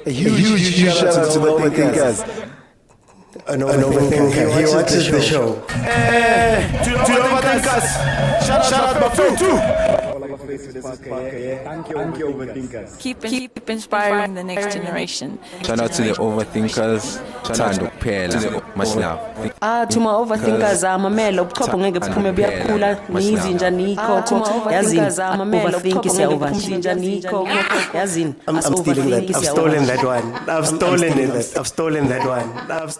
A huge shout out to the overthinkers. An overthinker. He watches the show. To the overthinkers. Shout out Bafana. Keep inspiring the next generation. Shout out to the overthinkers. Thando kuphela. Much love. To my overthinkers, mamela ubuchopho ngeke buphume buyakhula nizinja nikho yazini overthink is overthinker nikho yazini I'm stealing that. I've stolen that one.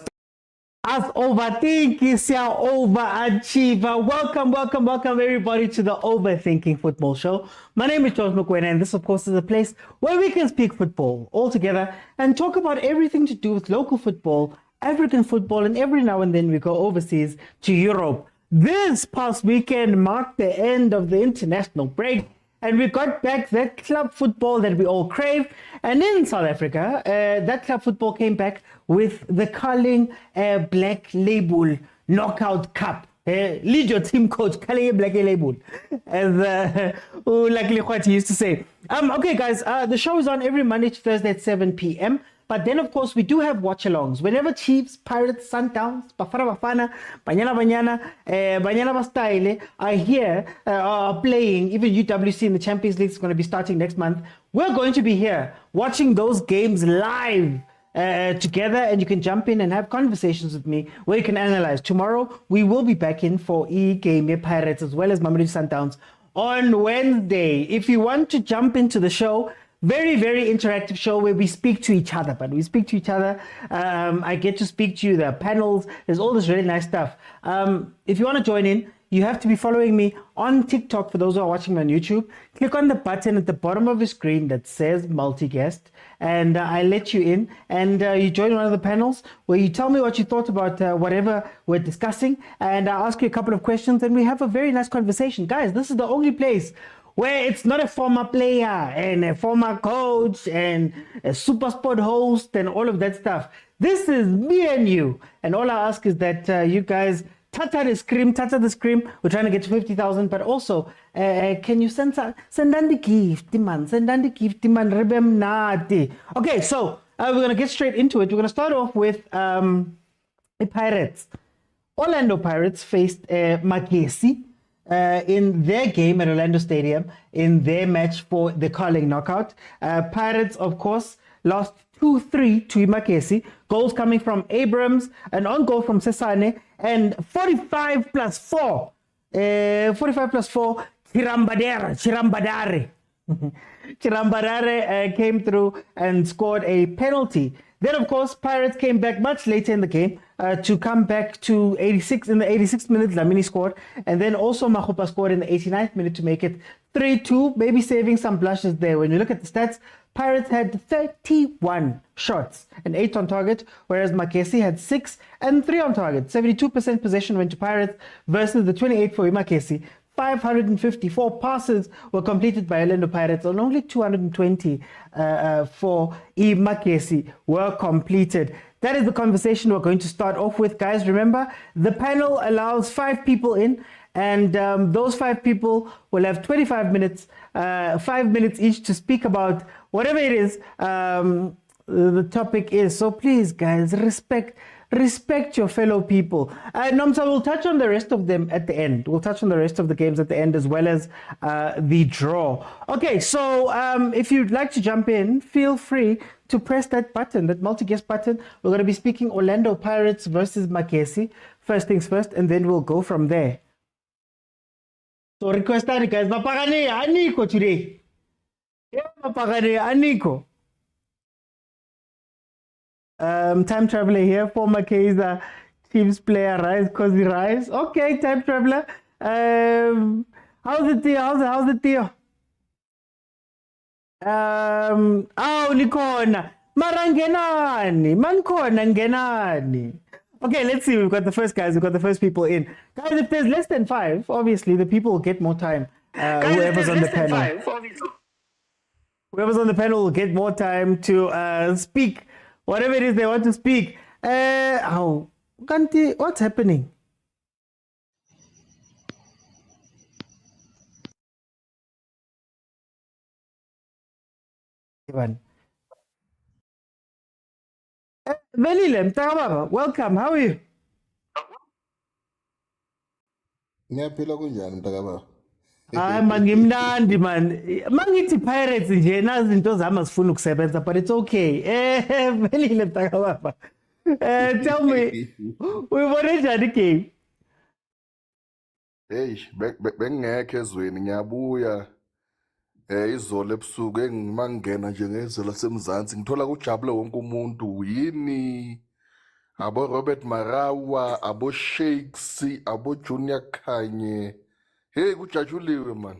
As overthinking, see our overachiever. Welcome everybody to the Overthinking Football Show. My name is Mokwena, and this of course is a place where we can speak football all together and talk about everything to do with local football, African football, and every now and then we go overseas to Europe. This past weekend marked the end of the international break, and we got back that club football that we all crave. And in South Africa, that club football came back with the Carling Black Label Knockout Cup. Lead your team coach, Carling Black Label, as luckily what he used to say. Okay, guys, the show is on every Monday to Thursday at 7 p.m. But then, of course, we do have watch-alongs. Whenever Chiefs, Pirates, Sundowns, Bafana, Banyana Bastyle are here, are playing, even UWC in the Champions League is going to be starting next month, we're going to be here watching those games live together, and you can jump in and have conversations with me where you can analyze. Tomorrow, we will be back in for E-Game Pirates as well as Mamelodi Sundowns on Wednesday. If you want to jump into the show, very interactive show where we speak to each other, I get to speak to you, the panels, there's all this really nice stuff. If you want to join in, you have to be following me on TikTok. For those who are watching me on YouTube, click on the button at the bottom of the screen that says multi-guest, and I let you in, and you join one of the panels where you tell me what you thought about whatever we're discussing, and I ask you a couple of questions, and we have a very nice conversation. Guys, this is the only place where it's not a former player and a former coach and a super sport host and all of that stuff. This is me and you. And all I ask is that you guys tata the scream. We're trying to get to 50,000, but also, can you send the gift, man? Rebem nati. Okay, so we're going to get straight into it. We're going to start off with the Pirates. Orlando Pirates faced Magesi in their game at Orlando Stadium in their match for the Carling knockout. Pirates, of course, lost 2-3 to Magesi. Goals coming from Abrams, an on goal from Sesane, and 45 plus 4, Chirambadare came through and scored a penalty Then, of course, Pirates came back much later in the game to come back to 86. In the 86th minute, Lamini scored. And then also Mahupa scored in the 89th minute to make it 3-2, maybe saving some blushes there. When you look at the stats, Pirates had 31 shots and 8 on target, whereas Makesi had 6 and 3 on target. 72% possession went to Pirates versus the 28 for Makesi. 554 passes were completed by Orlando Pirates, and only 220 for Makesi were completed. That is the conversation we're going to start off with, guys. Remember, the panel allows 5 people in, and those 5 people will have 25 minutes, 5 minutes each to speak about whatever it is the topic is. So please, guys, respect your fellow people. Nomsa, we'll touch on the rest of them at the end. We'll touch on the rest of the games at the end, as well as the draw. Okay, so if you'd like to jump in, feel free to press that button, that multi-guest button. We're going to be speaking Orlando Pirates versus Makesi. First things first, and then we'll go from there. So request that, guys. Mapagane Aniko today. Yeah, Mapagane Aniko. Time traveler here, former Kaizer Chiefs player, Rise, Cozy Rise. Okay, time traveler. How's it, Theo? How's it, Theo? Nikona. Marangenani. Mankona ngenani. Okay, let's see. We've got the first guys. We've got the first people in. Guys, if there's less than 5, obviously the people will get more time. Whoever's on the panel. Whoever's on the panel will get more time to speak whatever it is they want to speak. Kanti, what's happening? Ivan. Velile, Mtakababa, welcome. How are you? Ngiyaphila kunjani mntakababa? Man, ngimnandi man. Mangithi Pirates nje nazi izinto zami zifuna ukusebenza, but it's okay. Velile Mtakababa. Tell me, uyibone njani game? Hey, bengekho ezweni ngiyabuya. Izolo ebusuku engimangena nje ngezwe lasemzansi ngithola kujabule wonke umuntu yini abo Robert Marawa, abo Shakes, abo Junior Khanye. Hey, kujajuliwe man.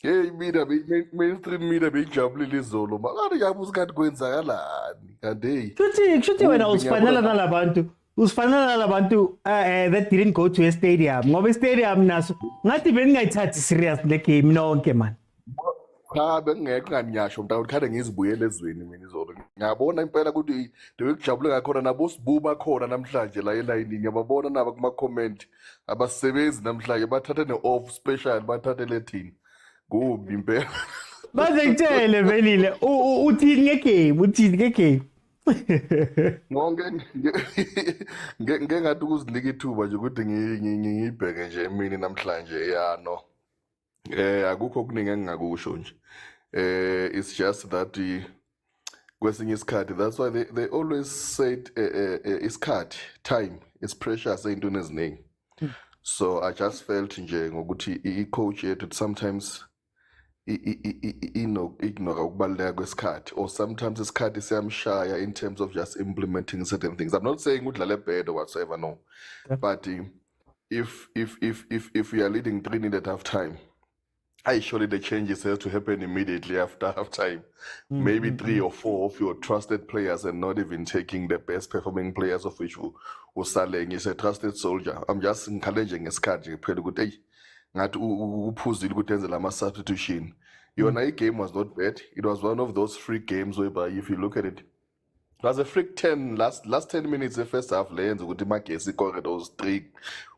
Hey, mainstream media bejabulile izolo man. Yabuza kanti kwenzakalani kanti hey. Kushuthi wena usifanele nalabantu. Usifanele nalabantu that didn't go to a stadium. Ngoba i-stadium naso ngathi bengingayithathi serious le game nonke man. Cha bengekho nganyasho mnta ukhade ngizibuyele ezweni mina izolo. Ngiyabona impela ukuthi bekujabule ngakhona nabo sibuba khona namhlanje la elayini ngiyababona naba kuma comment abasebenzi namhlanje bathathe ne-off special bathathe lethini. Kubi impela. Baze ngitshele Velile uthini ngegame, uthini ngegame. Ngeke ngathi ukuzinika ithuba nje ukuthi ngiyibheke nje emini namhlanje ya no. Akukho okuningi engingakusho nje. It's just that kwesinye isikhathi, that's why they always said isikhathi, time is precious ey'ntweni eziningi. So I just felt nje ngokuthi i-coach yethu sometimes ignore ukubaluleka kwesikhathi, or sometimes isikhathi siyamshaya in terms of just implementing certain things. I'm not saying udlale bad or whatsoever, no. Yeah. But if we are leading 3-0 at half time, surely the changes have to happen immediately after half time. Maybe 3 or 4 of your trusted players, and not even taking the best performing players, of which Usaleng is a trusted soldier. I'm just encouraging isikhathi phela ukuthi hey ngathi uphuzile ukuthi enze lama substitution. Yona game was not bad. It was one of those freak games whereby if you look at it, it was a freak 10 last 10 minutes the first half lenze ukuthi Magesi scored those 3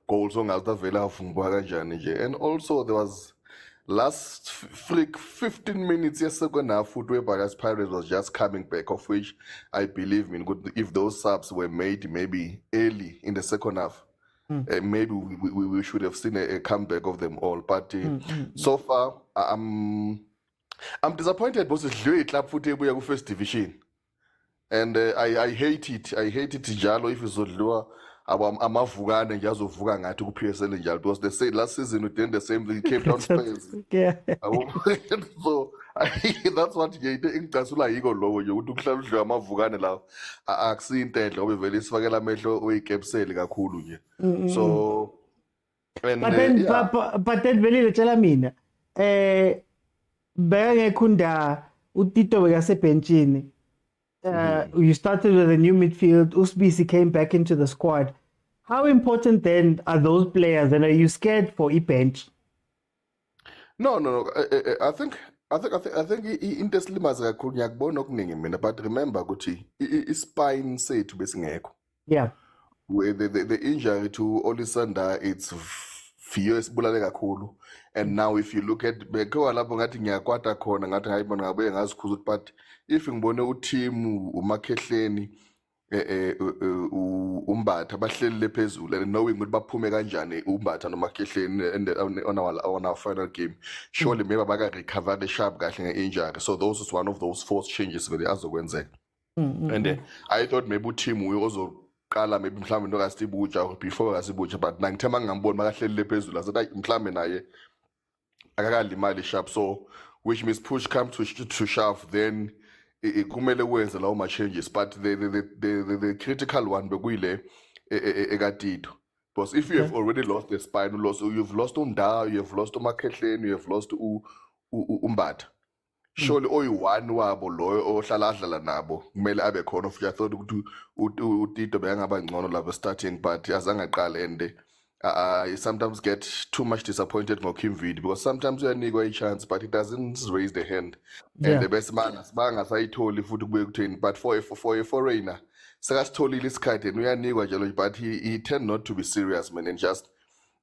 goals ongazavela afungwa kanjani nje. And also there was last freak 15 minutes yes second half whereby as Pirates was just coming back, of which I believe if those subs were made maybe early in the second half, maybe we should have seen a comeback of them all. But so far, I'm disappointed because it's really club football first division, and I hate it. I hate it. Jalo if it's Odlua, amavugana and yazovuga ngathi ku PSL njalo, because they said last season we did the same thing, Cape Town Spurs. Yeah. So That's what ngicasula yiko lowo nje ukuthi ukuhlala udliwa amavukane lawo akusiyintedla obe vele isifakela amehlo oyikepseli kakhulu nje. So and but then Velile tshela mina bengekunda uTito bekasebenchini. You started with a new midfield. Usbisi came back into the squad. How important then are those players, and are you scared for bench? No. I think into esilimaza kakhulu ngiyakubona okuningi mina, but remember ukuthi ispine sethu besingekho. Yeah. The injury to Olisanda, it's fiyo esibulale kakhulu. And now if you look at bekho lapho ngathi ngiyakwata khona ngathi ngayibona ngabe ngazikhuza, but if ngibone uteam umakhehleni umbatha bahlelile phezulu and knowing ukuthi baphume kanjani umbatha nomakhehleni on our final game, surely maybe baka recover the sharp kahle nge-injury. So those is one of those force changes vele azokwenzeka. And I thought maybe uteam uyozoqala maybe mhlawumbe nokasibuja before kasibuja, but nangithema ngamboni bakahlelile phezulu azathi mhlawumbe naye akakalimali sharp. So which means push come to shove, then kumele wenze lawo ma changes, but the critical one bekuyile ekatito, because if you have already lost the spine, you've lost Unda, you have lost umakhehleni, you have lost umbatha, surely oyi-one wabo loyo ohlala adlala nabo kumele abe khona. I thought ukuthi uTito bengaba ngcono lapho starting, but azange aqale. And I sometimes get too much disappointed ngoKim Vidi, because sometimes uyanikwa a chance but he doesn't raise the hand. And the best man bangasayitholi futhi kubuye kutheni, but for a foreigner sekasitholile isikhathi and uyanikwa njalo, but he tend not to be serious, man, and just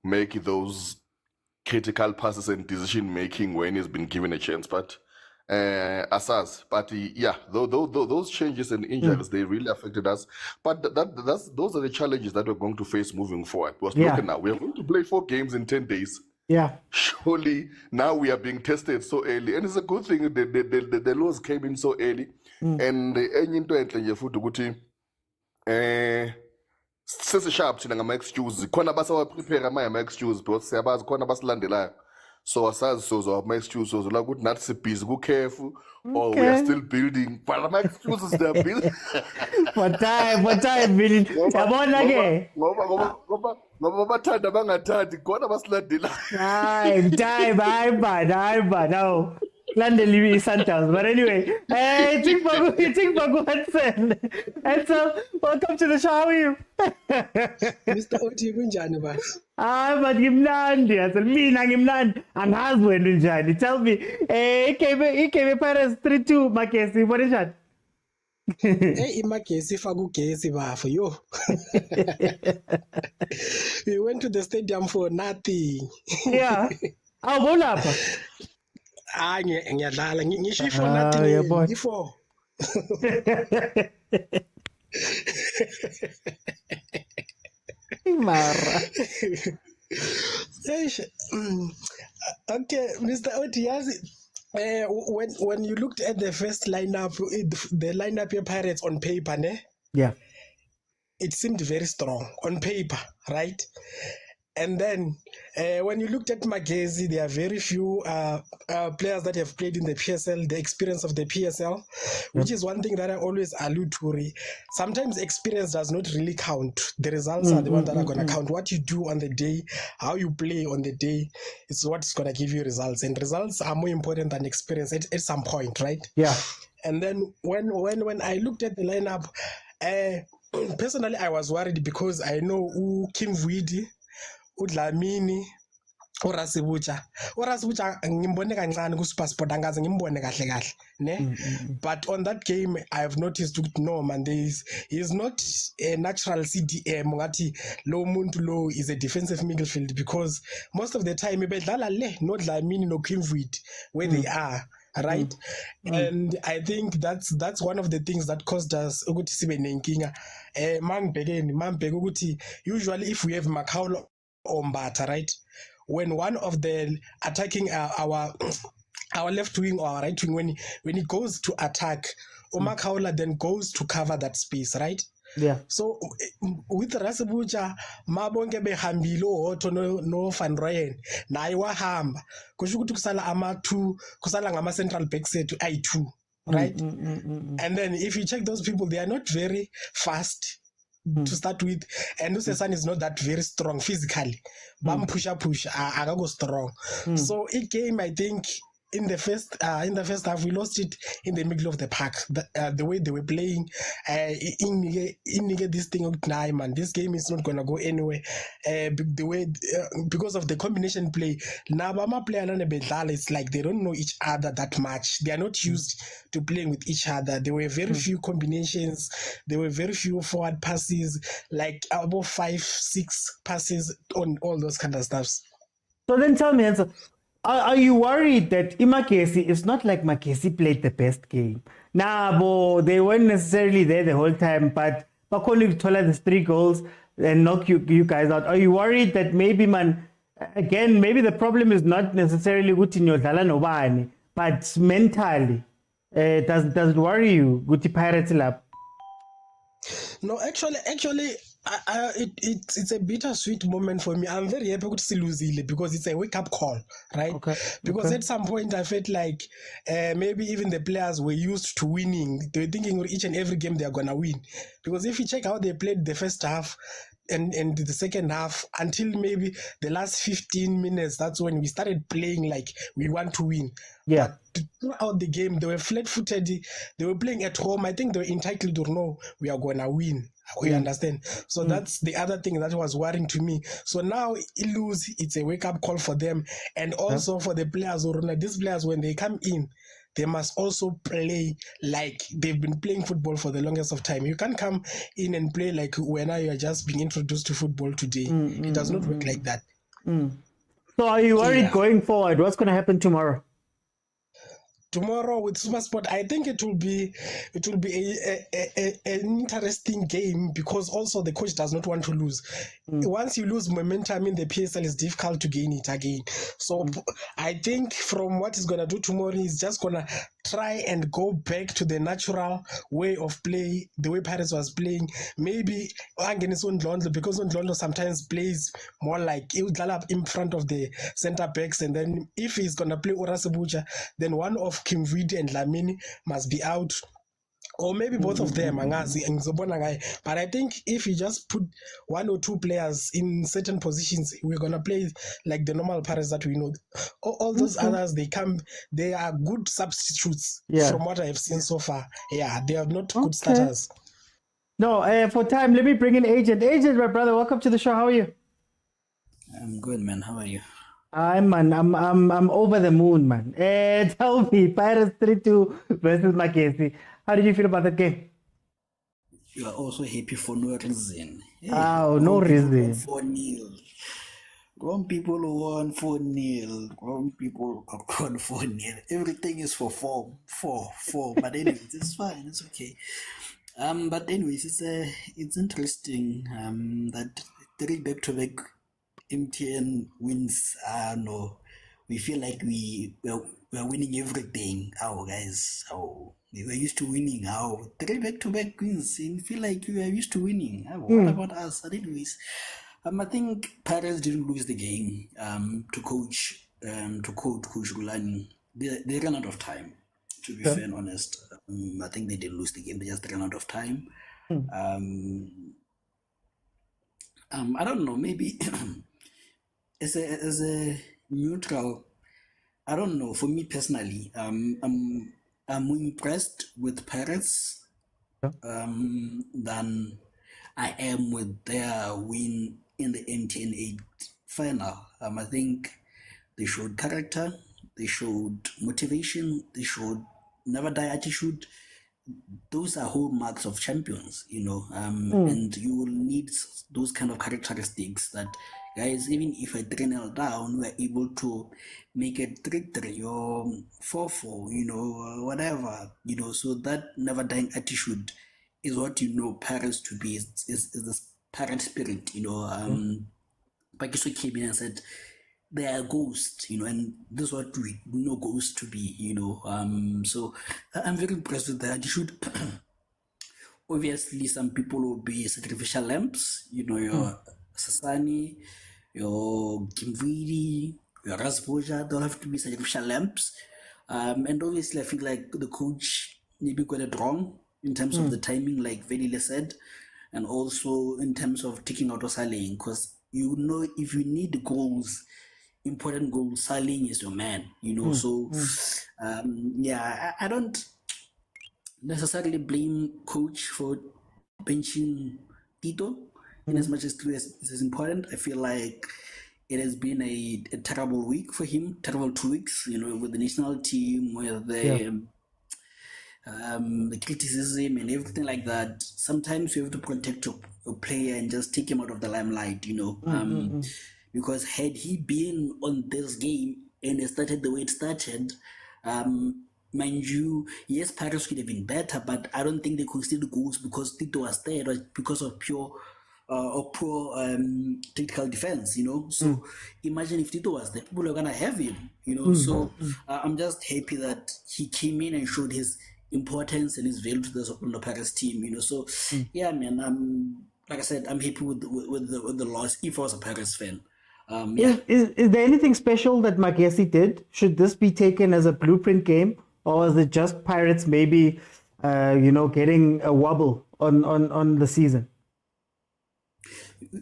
make those critical passes and decision making when he's been given a chance. But asas, but those changes and injuries, they really affected us. But those are the challenges that we're going to face moving forward. Because look now, we are going to play 4 games in 10 days. Yeah. Surely now we are being tested so early, and it's a good thing the laws came in so early. And enye into enhle nje futhi ukuthi sesisharp thina ngama excuse khona basawa prepare ama excuse, because siyabazi khona basilandelayo. So asazi sozo ama excuse sozo la ukuthi nathi sibhizi ku CAF, or we are still building, but ama excuses they are building. For time building. Yabona ke ngoba bathanda bangathandi khona basilandelayo. Time hayiba now Landeli Sundowns. But anyway, hey, think Watson. And so, welcome to the show. How are you? Mr. Oti kunjani ba? But ngimnandi, yazi mina ngimnandi. Angazi wena unjani. Tell me, he came Paris 3-2 Makesi. What is that? Hey, iMagesi faku gesi bafo yo. We went to the stadium for nothing. Yeah. Bolapha. Ngiyadlala ngisho for nothing before. Mara. Okay, Mr. Oti, when you looked at the first lineup, the lineup of Pirates on paper, yeah, it seemed very strong on paper, right? And then when you looked at Magesi, there are very few players that have played in the PSL, the experience of the PSL, which is one thing that I always allude to. Sometimes experience does not really count. The results are the ones that are going to count. What you do on the day, how you play on the day, is what's going to give you results. And results are more important than experience at some point, right? Yeah. And then when I looked at the lineup, personally, I was worried because I know Kim Vidi, uDlamini, Orasibucha ngimbone kancane ku supersport angaze ngimbone kahle kahle ne. But on that game I have noticed no man, he's not a natural CDM ngathi lo muntu lo is a defensive midfield, because most of the time bedlala le no Dlamini no Kimvuid where they are, right? And I think that's one of the things that caused us ukuthi sibe nenkinga. Mangibheke ukuthi usually if we have Makaulo or Mbata, right? When one of the attacking our left wing or our right wing, when he goes to attack, Omakaola then goes to cover that space, right? Yeah. So with Rasibucha, mabonke behambile ohoto no Van Rooyen naye wahamba kusho ukuthi kusala ama-2 kusala ngama-central backs ethu ayi-2 right and then if you check those people, they are not very fast to start with, and Usesan is not that very strong physically. Bam push agago strong. So it came, I think, in the first half, we lost it in the middle of the park. The way they were playing, in this thing of nah, man, this game is not gonna go anywhere. The way because of the combination play, Nabama player and Bedala, it's like they don't know each other that much. They are not used to playing with each other. There were very few combinations. There were very few forward passes, like about 5-6 passes on all those kind of stuffs. So then tell me, Ansel, are you worried that Imakesi, it's not like Makesi played the best game? Nah, they weren't necessarily there the whole time, but Bakoni told us 3 goals and knock you guys out. Are you worried that maybe, man, again, maybe the problem is not necessarily Gutinho Dala Nobani, but mentally, does it worry you, Guti Pirates Lab? No, actually, it's a bittersweet moment for me. I'm very happy to see Luzile because it's a wake-up call, right? Okay. Because at some point I felt like maybe even the players were used to winning. They were thinking each and every game they are gonna win. Because if you check how they played the first half and the second half until maybe the last 15 minutes, that's when we started playing like we want to win. Yeah. But throughout the game, they were flat-footed. They were playing at home. I think they were entitled to know we are gonna win. We understand. So that's the other thing that was worrying to me. So now lose, it's a wake-up call for them. And also for the players, these players, when they come in, they must also play like they've been playing football for the longest of time. You can't come in and play like when you are just being introduced to football today. It does not work like that. So are you worried going forward? What's going to happen tomorrow? Tomorrow with SuperSport, I think it will be an interesting game because also the coach does not want to lose. Once you lose momentum in the PSL, it's difficult to gain it again. So I think from what he's gonna do tomorrow, he's just gonna try and go back to the natural way of play, the way Paris was playing. Maybe because Ndlondo sometimes plays more like he would up in front of the center backs, and then if he's gonna play Orasibucha, then one of Kim Vidi and Lamini must be out, or maybe both of them. But I think if you just put 1 or 2 players in certain positions, we're gonna play like the normal Paris that we know. All those others, they are good substitutes from what I have seen so far. Yeah, they are not good starters. No, for time, let me bring in Agent. Agent, my brother, welcome to the show. How are you? I'm good, man. How are you? I'm over the moon, man. Tell me, Pirates 3-2 versus Makesi. How did you feel about that game? You are also happy for no reason. Hey, no reason. 4-0. Grown people won 4-0. Grown people won 4-0. Everything is for 4. But anyways, it's fine. It's okay. But anyways, it's interesting that 3 back-to-back MTN wins. No, we feel like we're winning everything. Guys, we were used to winning. 3 back-to-back wins. You feel like you are used to winning. What about us? But anyways, I think Paris didn't lose the game to coach Coach Rulani. They ran out of time. To be fair and honest, I think they didn't lose the game. They just ran out of time. I don't know. Maybe. As a neutral, I don't know. For me personally, I'm impressed with Paris than I am with their win in the MTN 8 final. I think they showed character, they showed motivation, they showed never die attitude. Those are hallmarks of champions, and you will need those kind of characteristics that, guys, even if I 3-0 down, we're able to make it 3-3 or 4-4, whatever, so that never dying attitude is what Paris to be, is this parent spirit, Pakiso came in and said, they are ghosts, and this is what we know ghosts to be, so I'm very impressed with the attitude. obviously some people will be sacrificial lambs, you know, your Sasani, your Kimvidi, your Rasboja, they'll have to be sacrificial lambs. And obviously I feel like the coach maybe got it wrong in terms of the timing, like Velile said, and also in terms of taking out Osaling, because you know, if you need goals, important goals, Saling is your man, you know. So I don't necessarily blame coach for benching Tito in as much as Tito is important. I feel like it has been a terrible week for him, terrible 2 weeks, you know, with the national team, with the criticism and everything like that. Sometimes you have to protect a player and just take him out of the limelight, you know. Because had he been on this game and it started the way it started, mind you, yes, Paris could have been better, but I don't think they conceded goals because Tito was there. It was because of pure or poor tactical defense, you know. So imagine if Tito was there, people are gonna have him, you know. So I'm just happy that he came in and showed his importance and his value to the Paris team, you know. So yeah, man, like I said, I'm happy with the loss if I was a Paris fan. Is there anything special that Makesi did? Should this be taken as a blueprint game, or is it just Pirates maybe, getting a wobble on the season?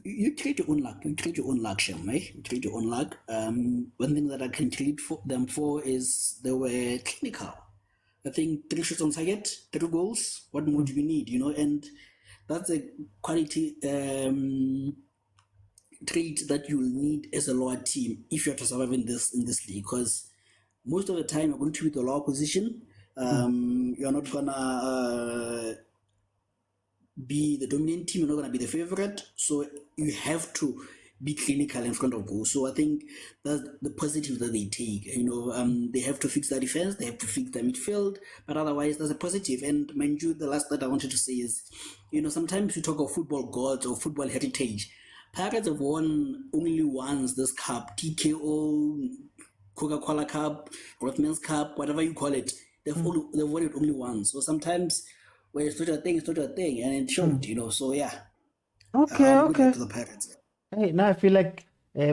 You create your own luck. You create your own luck, Shem, right? You create your own luck. One thing that I can credit them for is they were clinical. I think 3 shots on target, 3 goals. What more do you need, you know? And that's a quality trait that you'll need as a lower team if you're to survive in this league, because most of the time you're going to be the lower position. You're not gonna be the dominant team, you're not gonna be the favorite, so you have to be clinical in front of goal. So I think that's the positive that they take, you know. They have to fix their defense, they have to fix their midfield, but otherwise that's a positive. And mind you, the last that I wanted to say is, you know, sometimes we talk of football gods or football heritage. Pirates have won only once this cup, TKO, Coca-Cola Cup, Rothman's Cup, whatever you call it. They've won it only once. So sometimes when it's not a thing, it's not a thing, and it showed, you know. So yeah. Okay. Good to the Pirates. Hey, now I feel like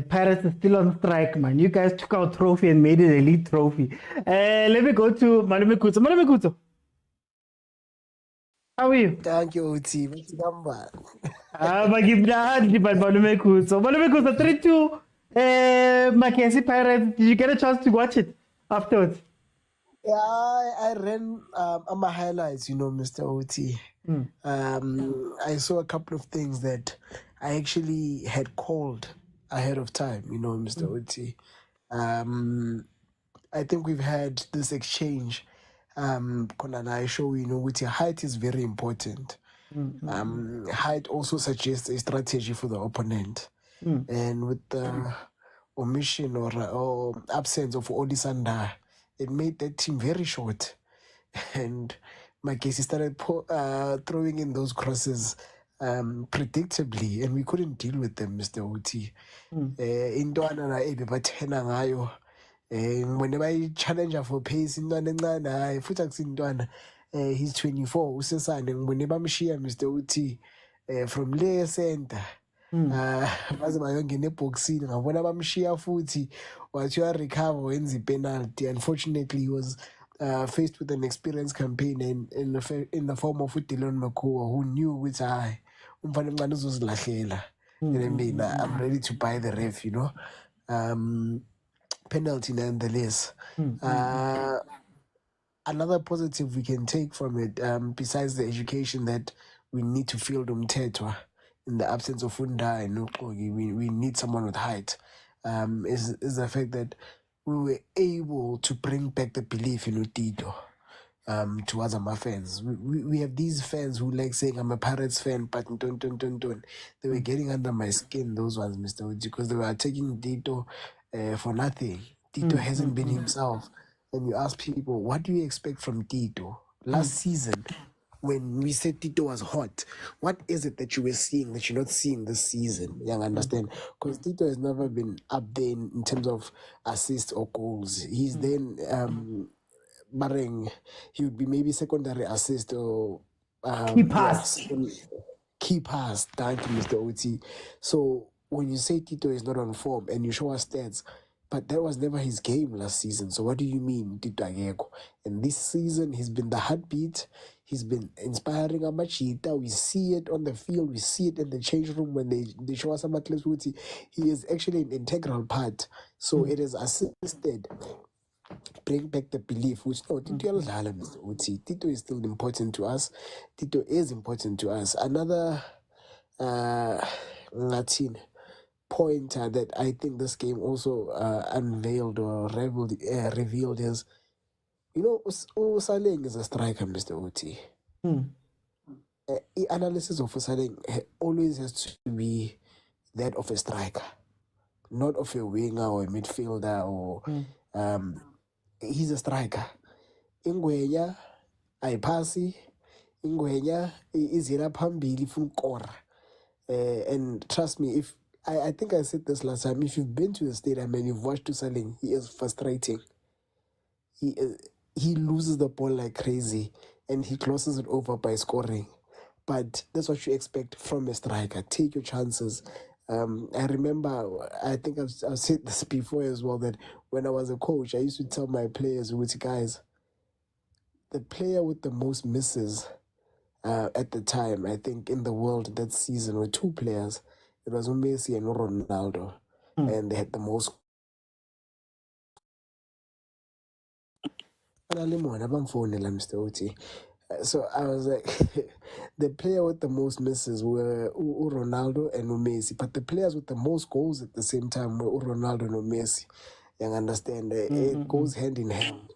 Pirates is still on strike, man. You guys took our trophy and made it an elite trophy. Let me go to Malume Kuto. Malume Kuto, how are you? Thank you, Uti. What's the number? Malume Kuto. Malume Kuto, 3-2. Mackenzie Pirates. Did you get a chance to watch it afterwards? Yeah, I ran my highlights, you know, Mr. Oti. I saw a couple of things that I actually had called ahead of time, you know, Mr. Oti. I think we've had this exchange. I show, you know, with your height is very important. Height also suggests a strategy for the opponent. And with the omission or absence of Odisanda, it made that team very short. And Makesi started throwing in those crosses predictably, and we couldn't deal with them, Mr. Oti. Intwana na ebe bathena ngayo. Whenever I challenge her for pace, intwana encane hayi futhi akusintwana. He's 24 usesane whenever mshiya Mr. Oti from le center. Baze bayongena eboxini ngabona bamshiya futhi wathiwa recover wenza penalty. Unfortunately, he was faced with an experienced campaign in the form of Dylan Makua, who knew which I umfana mncane uzozilahlela. And I mean, I'm ready to buy the ref, you know. Penalty nonetheless. Another positive we can take from it, besides the education that we need to field Umtetwa in the absence of Funda and Nukogi, we need someone with height, is the fact that we were able to bring back the belief in Utito towards our fans. We have these fans who like saying, I'm a Pirates fan, but don't. They were getting under my skin, those ones, Mr. Uji, because they were taking Tito for nothing. Tito hasn't been himself. And you ask people, what do you expect from Tito? Last season, when we said Tito was hot, what is it that you were seeing that you're not seeing this season? You understand? Because Tito has never been up there in terms of assists or goals. He's then, barring, he would be maybe secondary assist or He passed. Key pass. Thank you, Mr. OT. So when you say Tito is not on form and you show us stats, but that was never his game last season. So what do you mean, Tito Ageko? And this season, he's been the heartbeat. He's been inspiring Amachita. We see it on the field. We see it in the change room when they show us about Leswuti. He is actually an integral part. So it has assisted bring back the belief, which no, Tito Tito is still important to us. Tito is important to us. Another Latin pointer that I think this game also unveiled or revealed is, Usaleng is a striker, Mr. Oti. The analysis of Usaleng always has to be that of a striker, not of a winger or a midfielder or he's a striker. Ingwenya ayipasi, Ingwenya izira phambili funa ukora. And trust me, if I think I said this last time, if you've been to the stadium and you've watched Usaleng, he is frustrating. He loses the ball like crazy and he closes it over by scoring. But that's what you expect from a striker. Take your chances. I remember, I think I've said this before as well, that when I was a coach, I used to tell my players, guys, the player with the most misses at the time, I think in the world that season were two players. It was Messi and Ronaldo. And they had the most. Mr. Oti. So I was like, the player with the most misses were Ronaldo and Messi, but the players with the most goals at the same time were Ronaldo and Messi. You understand? It goes hand in hand.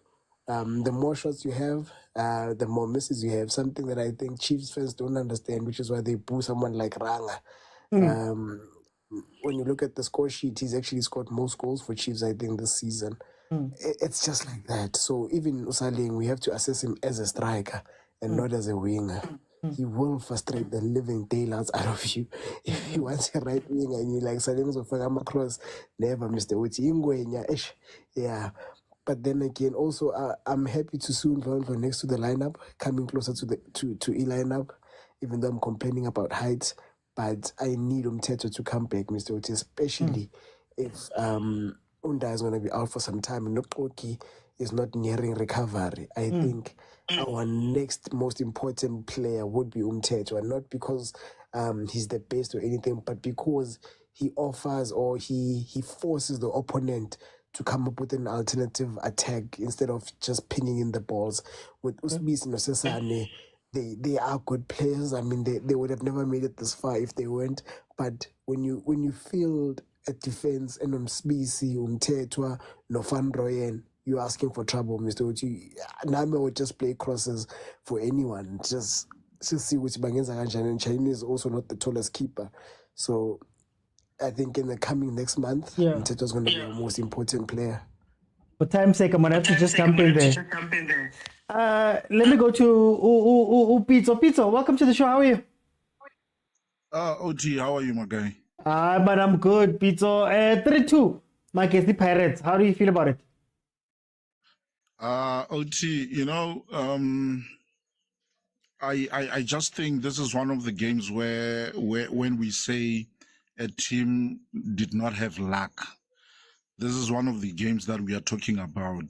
The more shots you have, the more misses you have. Something that I think Chiefs fans don't understand, which is why they boo someone like Ranga. When you look at the score sheet, he's actually scored most goals for Chiefs, I think, this season. It's just like that. So even Usaleng, we have to assess him as a striker and not as a winger. He will frustrate the living daylights out of you. If he wants a right winger and you like Saleng's or Fagama Cross, never, Mr. Uti. Yeah. But then again, also, I'm happy to soon run for next to the lineup, coming closer to the lineup, even though I'm complaining about height. But I need Umteto to come back, Mr. Uti, especially if Unda is going to be out for some time and Nokoki is not nearing recovery. I think our next most important player would be Umteto, and not because he's the best or anything, but because he offers or he forces the opponent to come up with an alternative attack instead of just pinging in the balls. With Usbisi and Osesane, they are good players. I mean, they would have never made it this far if they weren't. But when you field a defense and Usbisi, Umtetwa, no Van Rooyen, you're asking for trouble, Mr. Uchi. Name would just play crosses for anyone. Just see which Bangenza Ganjan, and Chinese is also not the tallest keeper. So I think in the coming next month, Mteto's going to be our most important player. For time's sake, I'm going to have to just jump in there. Let me go to Pitso. Pitso, welcome to the show. How are you? OG, how are you, my guy? But I'm good, Pitso. 3-2, my guess, the Pirates. How do you feel about it? OT, I just think this is one of the games where when we say a team did not have luck, this is one of the games that we are talking about.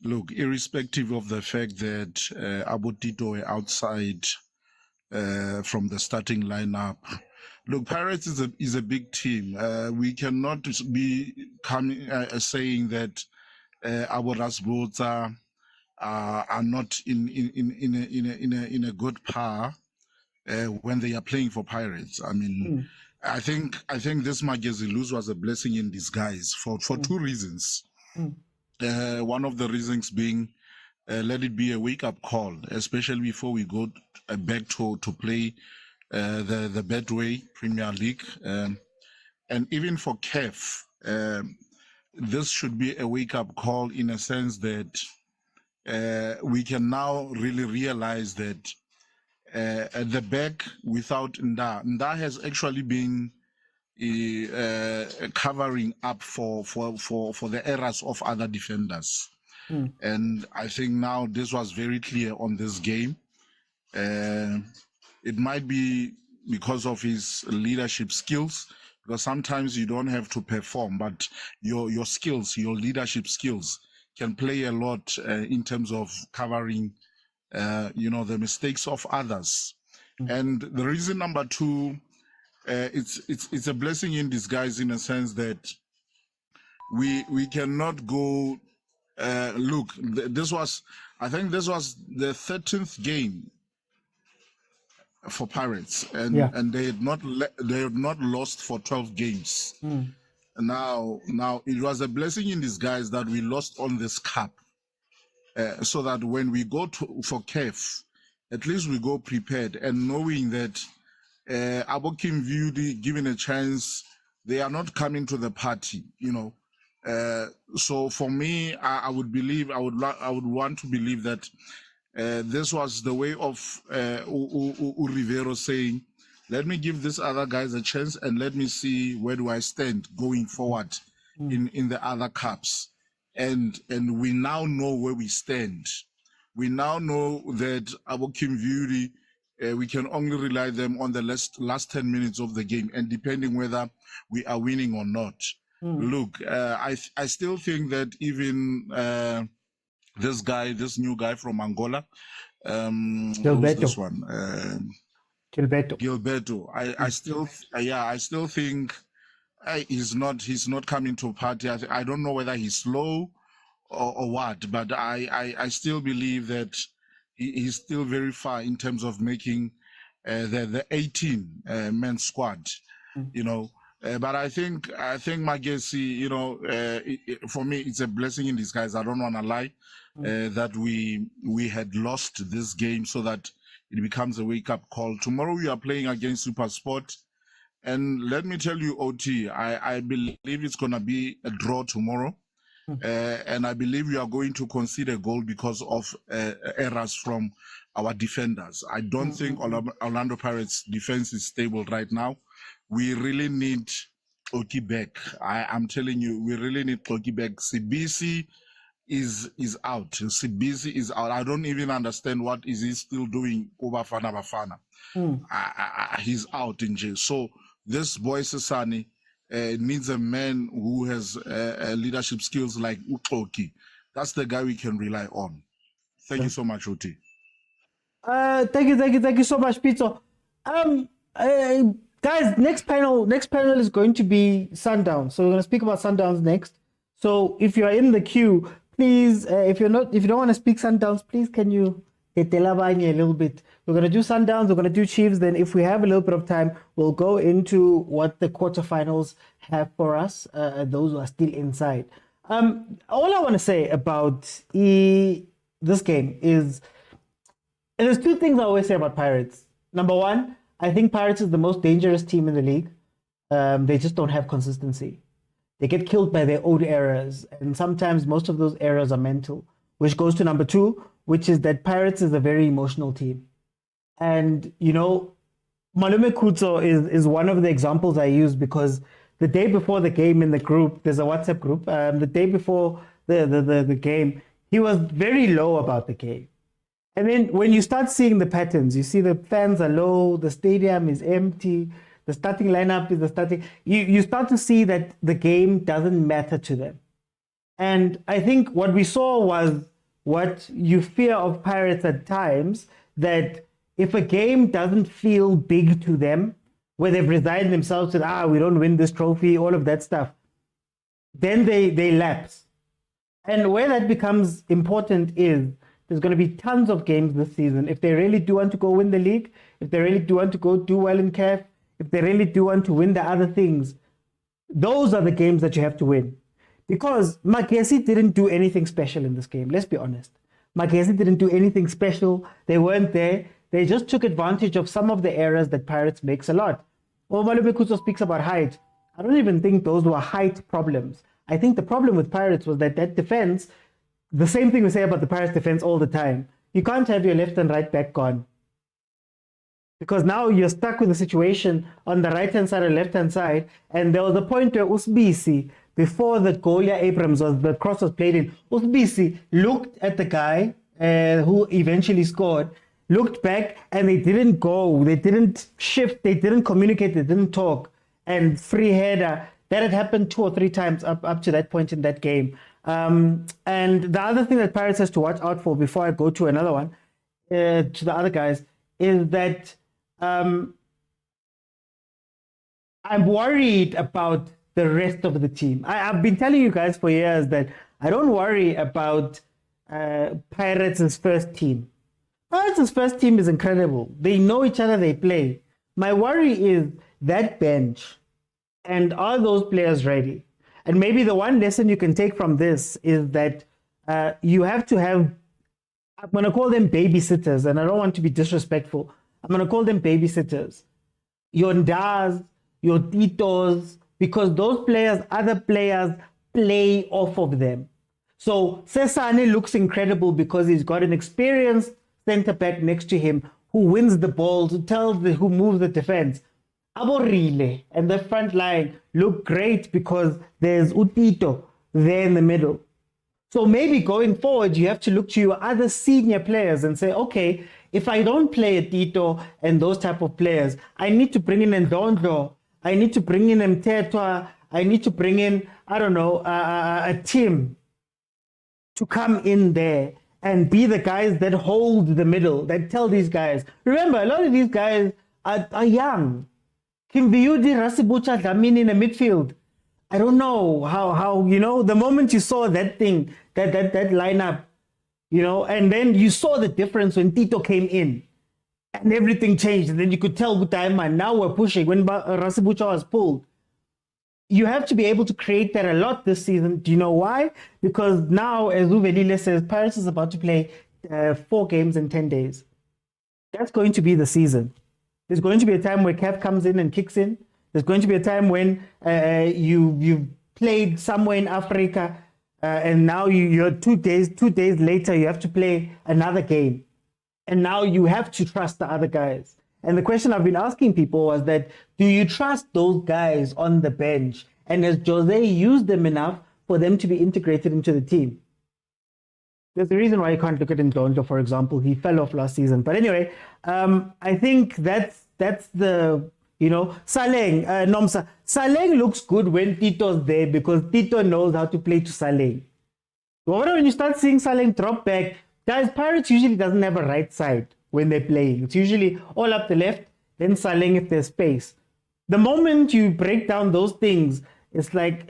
Look, irrespective of the fact that Abotito were outside from the starting lineup, look, Pirates is a big team. We cannot be saying that our Rasbota are not in a good par when they are playing for Pirates. I mean, I think this Magaziluz was a blessing in disguise for two reasons. One of the reasons being, let it be a wake-up call, especially before we go back to play the Betway Premier League, and even for CAF. This should be a wake-up call in a sense that we can now really realize that at the back without Nda has actually been covering up for the errors of other defenders. And I think now this was very clear on this game. It might be because of his leadership skills, because sometimes you don't have to perform, but your skills, your leadership skills can play a lot in terms of covering, the mistakes of others. And the reason number two, it's a blessing in disguise in a sense that we cannot go. I think this was the 13th game for Pirates, and they had not lost for 12 games. Now it was a blessing in disguise that we lost on this cup, so that when we go for CAF, at least we go prepared and knowing that Abokim viewed given a chance, they are not coming to the party, So for me, I would want to believe that this was the way of Rivero saying, let me give these other guys a chance and let me see where do I stand going forward in the other cups. And we now know where we stand. We now know that Abokim Beauty, we can only rely them on the last 10 minutes of the game, and depending whether we are winning or not. Look, I still think that even this new guy from Angola, who's this one? Gilberto. I still think he's not coming to a party. I don't know whether he's slow or what, but I still believe that he's still very far in terms of making the 18 men's squad, But I think Magesi, for me, it's a blessing in disguise. I don't want to lie, that we had lost this game so that it becomes a wake-up call. Tomorrow we are playing against SuperSport, and let me tell you, OT, I believe it's going to be a draw tomorrow, and I believe we are going to concede a goal because of errors from our defenders. I don't think Orlando Pirates' defense is stable right now. We really need Oki back. I'm telling you, we really need Oki back. Sibisi is out. Sibisi is out. I don't even understand what is he still doing over Bafana. He's out in jail. So this boy Sasani needs a man who has leadership skills like Utoki. That's the guy we can rely on. Thank you so much, Oti. Thank you so much, Pitso. Guys, next panel is going to be Sundowns. So we're going to speak about Sundowns next. So if you are in the queue, please, if you don't want to speak Sundowns, please can you tetelabanye a little bit. We're going to do Sundowns, we're going to do Chiefs. Then if we have a little bit of time, we'll go into what the quarterfinals have for us, those who are still inside. All I want to say about this game is, there's two things I always say about Pirates. Number one, I think Pirates is the most dangerous team in the league. They just don't have consistency. They get killed by their own errors, and sometimes most of those errors are mental, which goes to number two, which is that Pirates is a very emotional team. And, Malume Kutso is one of the examples I use, because the day before the game in the group, there's a WhatsApp group, the day before the game, he was very low about the game. And then when you start seeing the patterns, you see the fans are low, the stadium is empty, the starting lineup is the starting. You start to see that the game doesn't matter to them. And I think what we saw was what you fear of Pirates at times, that if a game doesn't feel big to them, where they've resigned themselves to, we don't win this trophy, all of that stuff, then they lapse. And where that becomes important is, there's going to be tons of games this season. If they really do want to go win the league, if they really do want to go do well in CAF, if they really do want to win the other things, those are the games that you have to win. Because Magesi didn't do anything special in this game, let's be honest. Magesi didn't do anything special. They weren't there. They just took advantage of some of the errors that Pirates makes a lot. Malume Kutso speaks about height. I don't even think those were height problems. I think the problem with Pirates was that defense, the same thing we say about the Pirates defense all the time. You can't have your left and right back gone, because now you're stuck with a situation on the right-hand side and left-hand side. And there was a point where Usbisi, before the Golia Abrams the cross was played in, Usbisi looked at the guy who eventually scored. looked back and they didn't go, they didn't shift, they didn't communicate, they didn't talk. And free header, that had happened 2 or 3 times up to that point in that game. And the other thing that Pirates has to watch out for before I go to another one, to the other guys, is that I'm worried about the rest of the team. I've been telling you guys for years that I don't worry about Pirates' first team. Pirates' first team is incredible. They know each other, they play. My worry is that bench. And are those players ready? And maybe the one lesson you can take from this is that you have to have, I'm going to call them babysitters, and I don't want to be disrespectful. I'm going to call them babysitters. Your Ndas, your Titos, because those players, other players, play off of them. So Sesane looks incredible because he's got an experienced center back next to him who wins the ball, who moves the defense. Aborile and the front line look great because there's Utito there in the middle. So maybe going forward, you have to look to your other senior players and say, okay, if I don't play a Tito and those type of players, I need to bring in Ndondo, I need to bring in Mtetwa, I need to bring in, I don't know, a team to come in there and be the guys that hold the middle, that tell these guys. Remember, a lot of these guys are young. Kimbiudi, Rasibucha, Dlamini in the midfield. I don't know how, you know, the moment you saw that thing, that lineup, you know, and then you saw the difference when Tito came in and everything changed. And then you could tell, man, now we're pushing. When Rasibucha was pulled, you have to be able to create that a lot this season. Do you know why? Because now, as Uvelile says, Paris is about to play 4 games in 10 days. That's going to be the season. There's going to be a time where CAF comes in and kicks in. There's going to be a time when you've played somewhere in Africa and now you're 2 days later, you have to play another game. And now you have to trust the other guys. And the question I've been asking people was that, do you trust those guys on the bench? And has Jose used them enough for them to be integrated into the team? There's a reason why you can't look at Ndondo, for example. He fell off last season. But anyway, I think that's the, you know, Saleng, Nomsa. Saleng looks good when Tito's there because Tito knows how to play to Saleng. But when you start seeing Saleng drop back, guys, Pirates usually doesn't have a right side when they're playing. It's usually all up the left, then Saleng if there's space. The moment you break down those things, it's like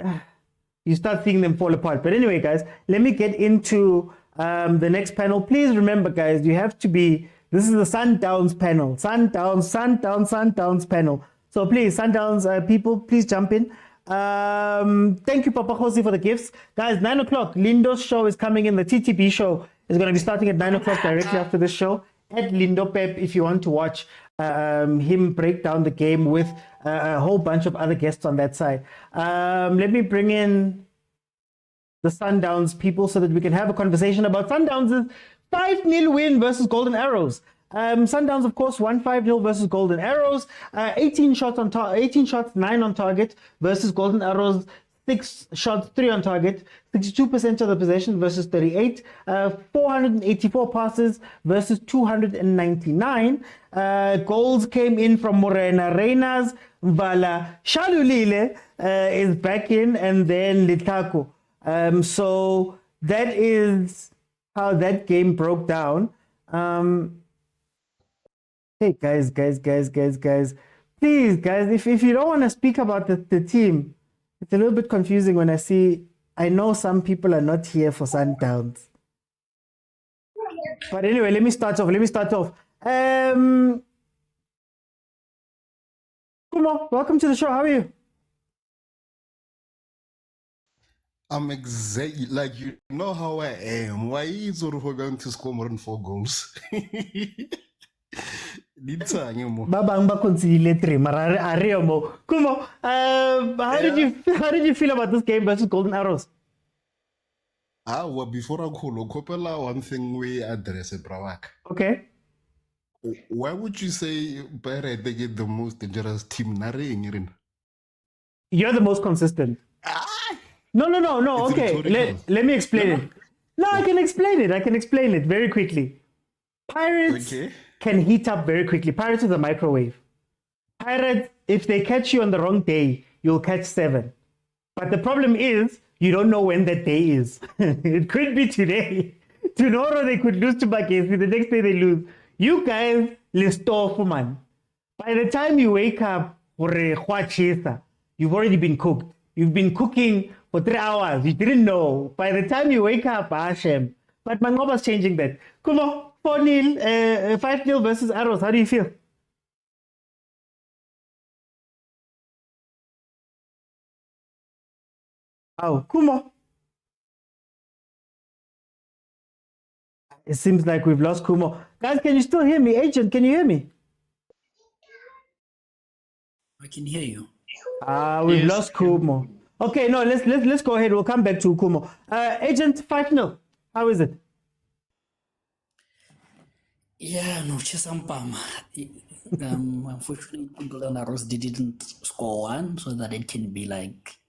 you start seeing them fall apart. But anyway, guys, let me get into the next panel. Please remember, guys, you have to be, this is the Sundowns panel. Sundowns panel. So please, Sundowns people, please jump in. Thank you, Papa Khosi, for the gifts. Guys, 9 o'clock, Lindo's show is coming in. The TTB show is going to be starting at 9 o'clock directly after this show. At Lindo Pep, if you want to watch him break down the game with a whole bunch of other guests on that side. Let me bring in the Sundowns people so that we can have a conversation about Sundowns' 5-0 win versus Golden Arrows. Sundowns, of course, won 5-0 versus Golden Arrows. 18 shots, 9 on target versus Golden Arrows, 6 shots, 3 on target. 62% of the possession versus 38. 484 passes versus 299. Goals came in from Morena Reynas, Vala Shalulile is back in, and then Litako. So that is how that game broke down. Hey, guys. Please, guys, if you don't want to speak about the team, it's a little bit confusing when I know some people are not here for Sundowns. But anyway, let me start off. Kumo, welcome to the show. How are you? I'm exactly like, you know how I am. Why is Uruho going to score more than 4 goals? Babang bakonsile 3 mara aremo. Kumo, how did you feel about this game versus Golden Arrows? Well, before I call, Kopela, one thing we address it, Brawak. Okay. Why would you say Pirate they get the most dangerous team? You're the most consistent. No. Okay, let me explain it. No, I can explain it very quickly. Pirates can heat up very quickly. Pirates is a microwave. Pirates, if they catch you on the wrong day, you'll catch 7. But the problem is, you don't know when that day is. It could be today. Tomorrow they could lose to Bakesi. The next day they lose. You guys, let's off, man. By the time you wake up, you've already been cooked. You've been cooking for 3 hours. You didn't know. By the time you wake up, Hashem. But Mangoba's changing that. Kumo, 4-0, 5-0 versus Arrows. How do you feel? Oh, Kumo. It seems like we've lost Kumo. Guys, can you still hear me? Agent, can you hear me? I can hear you. We've lost Kumo. Okay, no, let's go ahead. We'll come back to Kumo. Agent, 5-0. How is it? Yeah, no, Chesampam. Unfortunately, Golden Arrows didn't score one, so that it can be like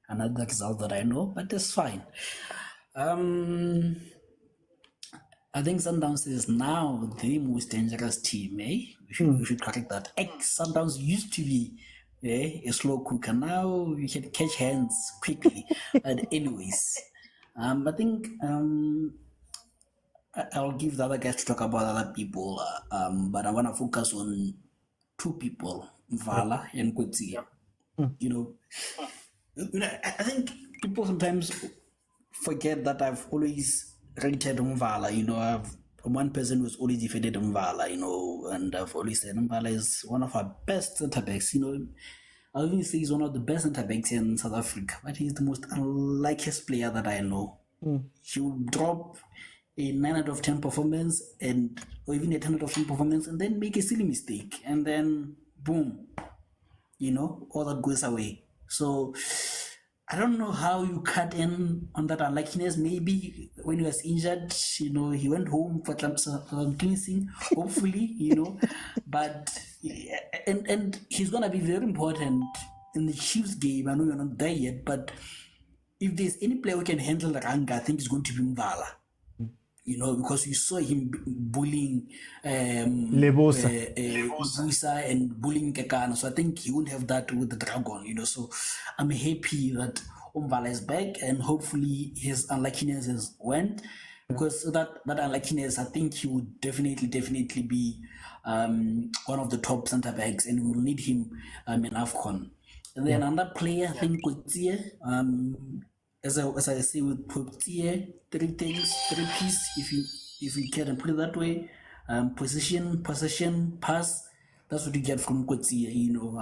another result that I know, but that's fine. I think Sundowns is now the most dangerous team, eh? We should correct that. Sundowns used to be a slow cooker. Now we can catch hands quickly. But anyways, I think I'll give the other guys to talk about other people, but I want to focus on 2 people, Mvala and Kutsia. You know, I think people sometimes forget that I've always rated Mvala. You know, I'm one person who's always defended Mvala, you know, and I've always said Mvala is one of our best centre backs. You know, I even say he's one of the best centre backs in South Africa, but he's the most unlikest player that I know. He will drop a 9 out of 10 performance or even a 10 out of 10 performance and then make a silly mistake and then boom, you know, all that goes away. So I don't know how you cut in on that unluckiness. Maybe when he was injured, you know, he went home for some cleansing, hopefully, you know, but and he's gonna be very important in the Chiefs game. I know you're not there yet, but if there's any player who can handle the rank, I think it's going to be Mvala. You know, because you saw him bullying Lebusa and bullying Kekana. So I think he won't have that with the Dragon, you know. So I'm happy that Mvala is back and hopefully his unluckiness has went. Because that unluckiness, I think he would definitely be one of the top centre backs and we'll need him in AFCON. And then another player, I think Kutsie, as I say with Kutsie, 3 things, 3 P's, if you can put it that way. Possession, pass. That's what you get from Kutsie, you know.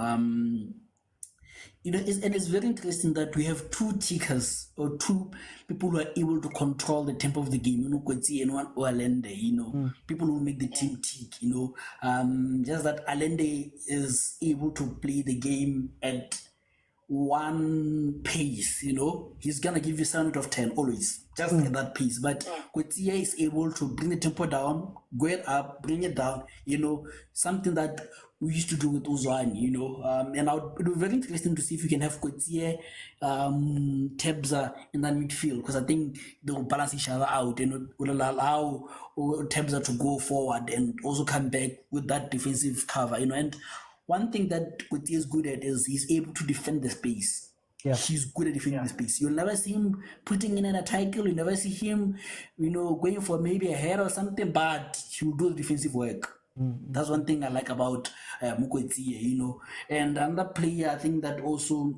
You know, and it's very interesting that we have 2 tickers or 2 people who are able to control the tempo of the game. You know, Kutsie and one Allende. You know, people who make the team tick. You know, just that Allende is able to play the game at one pace, you know, he's gonna give you 7 out of 10 always, just at that pace. But Kutsie is able to bring the tempo down, go it up, bring it down, you know, something that we used to do with Uzwani, you know. And it would be very interesting to see if we can have Kutsie, Tebza in that midfield, because I think they will balance each other out and will allow Tebza to go forward and also come back with that defensive cover, you know. And one thing that Kutsie is good at is he's able to defend the space. Yeah. He's good at defending the space. You'll never see him putting in a tackle. You'll never see him, you know, going for maybe a head or something, but he will do the defensive work. That's one thing I like about Kutsie, you know. And another player I think that also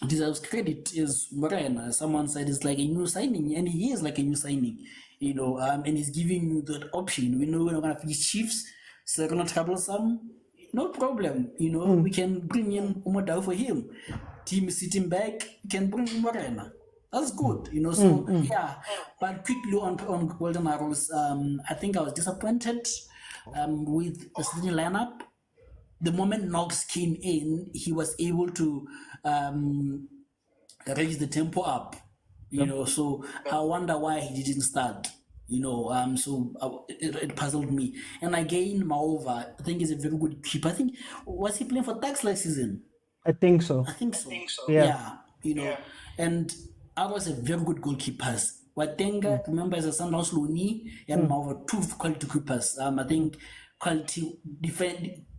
deserves credit is Mokwena. Someone said it's like a new signing, and he is like a new signing, you know, and he's giving you that option. We know we're not going to finish Chiefs, so they're going to troublesome. No problem, you know, we can bring in Motaung for him. Team is sitting back, you can bring Mokwena. That's good, you know. So yeah, but quickly on Golden Arrows, I think I was disappointed with the starting lineup. The moment Knox came in, he was able to raise the tempo up, you know. So I wonder why he didn't start. You know, so it puzzled me. And again, Maova, I think is a very good keeper. I think, was he playing for Tax last season? I think so. Yeah. You know, and I was a very good goalkeeper. Watenga, remember, as a Sundowns loanee, and Mava, 2 quality keepers. I think quality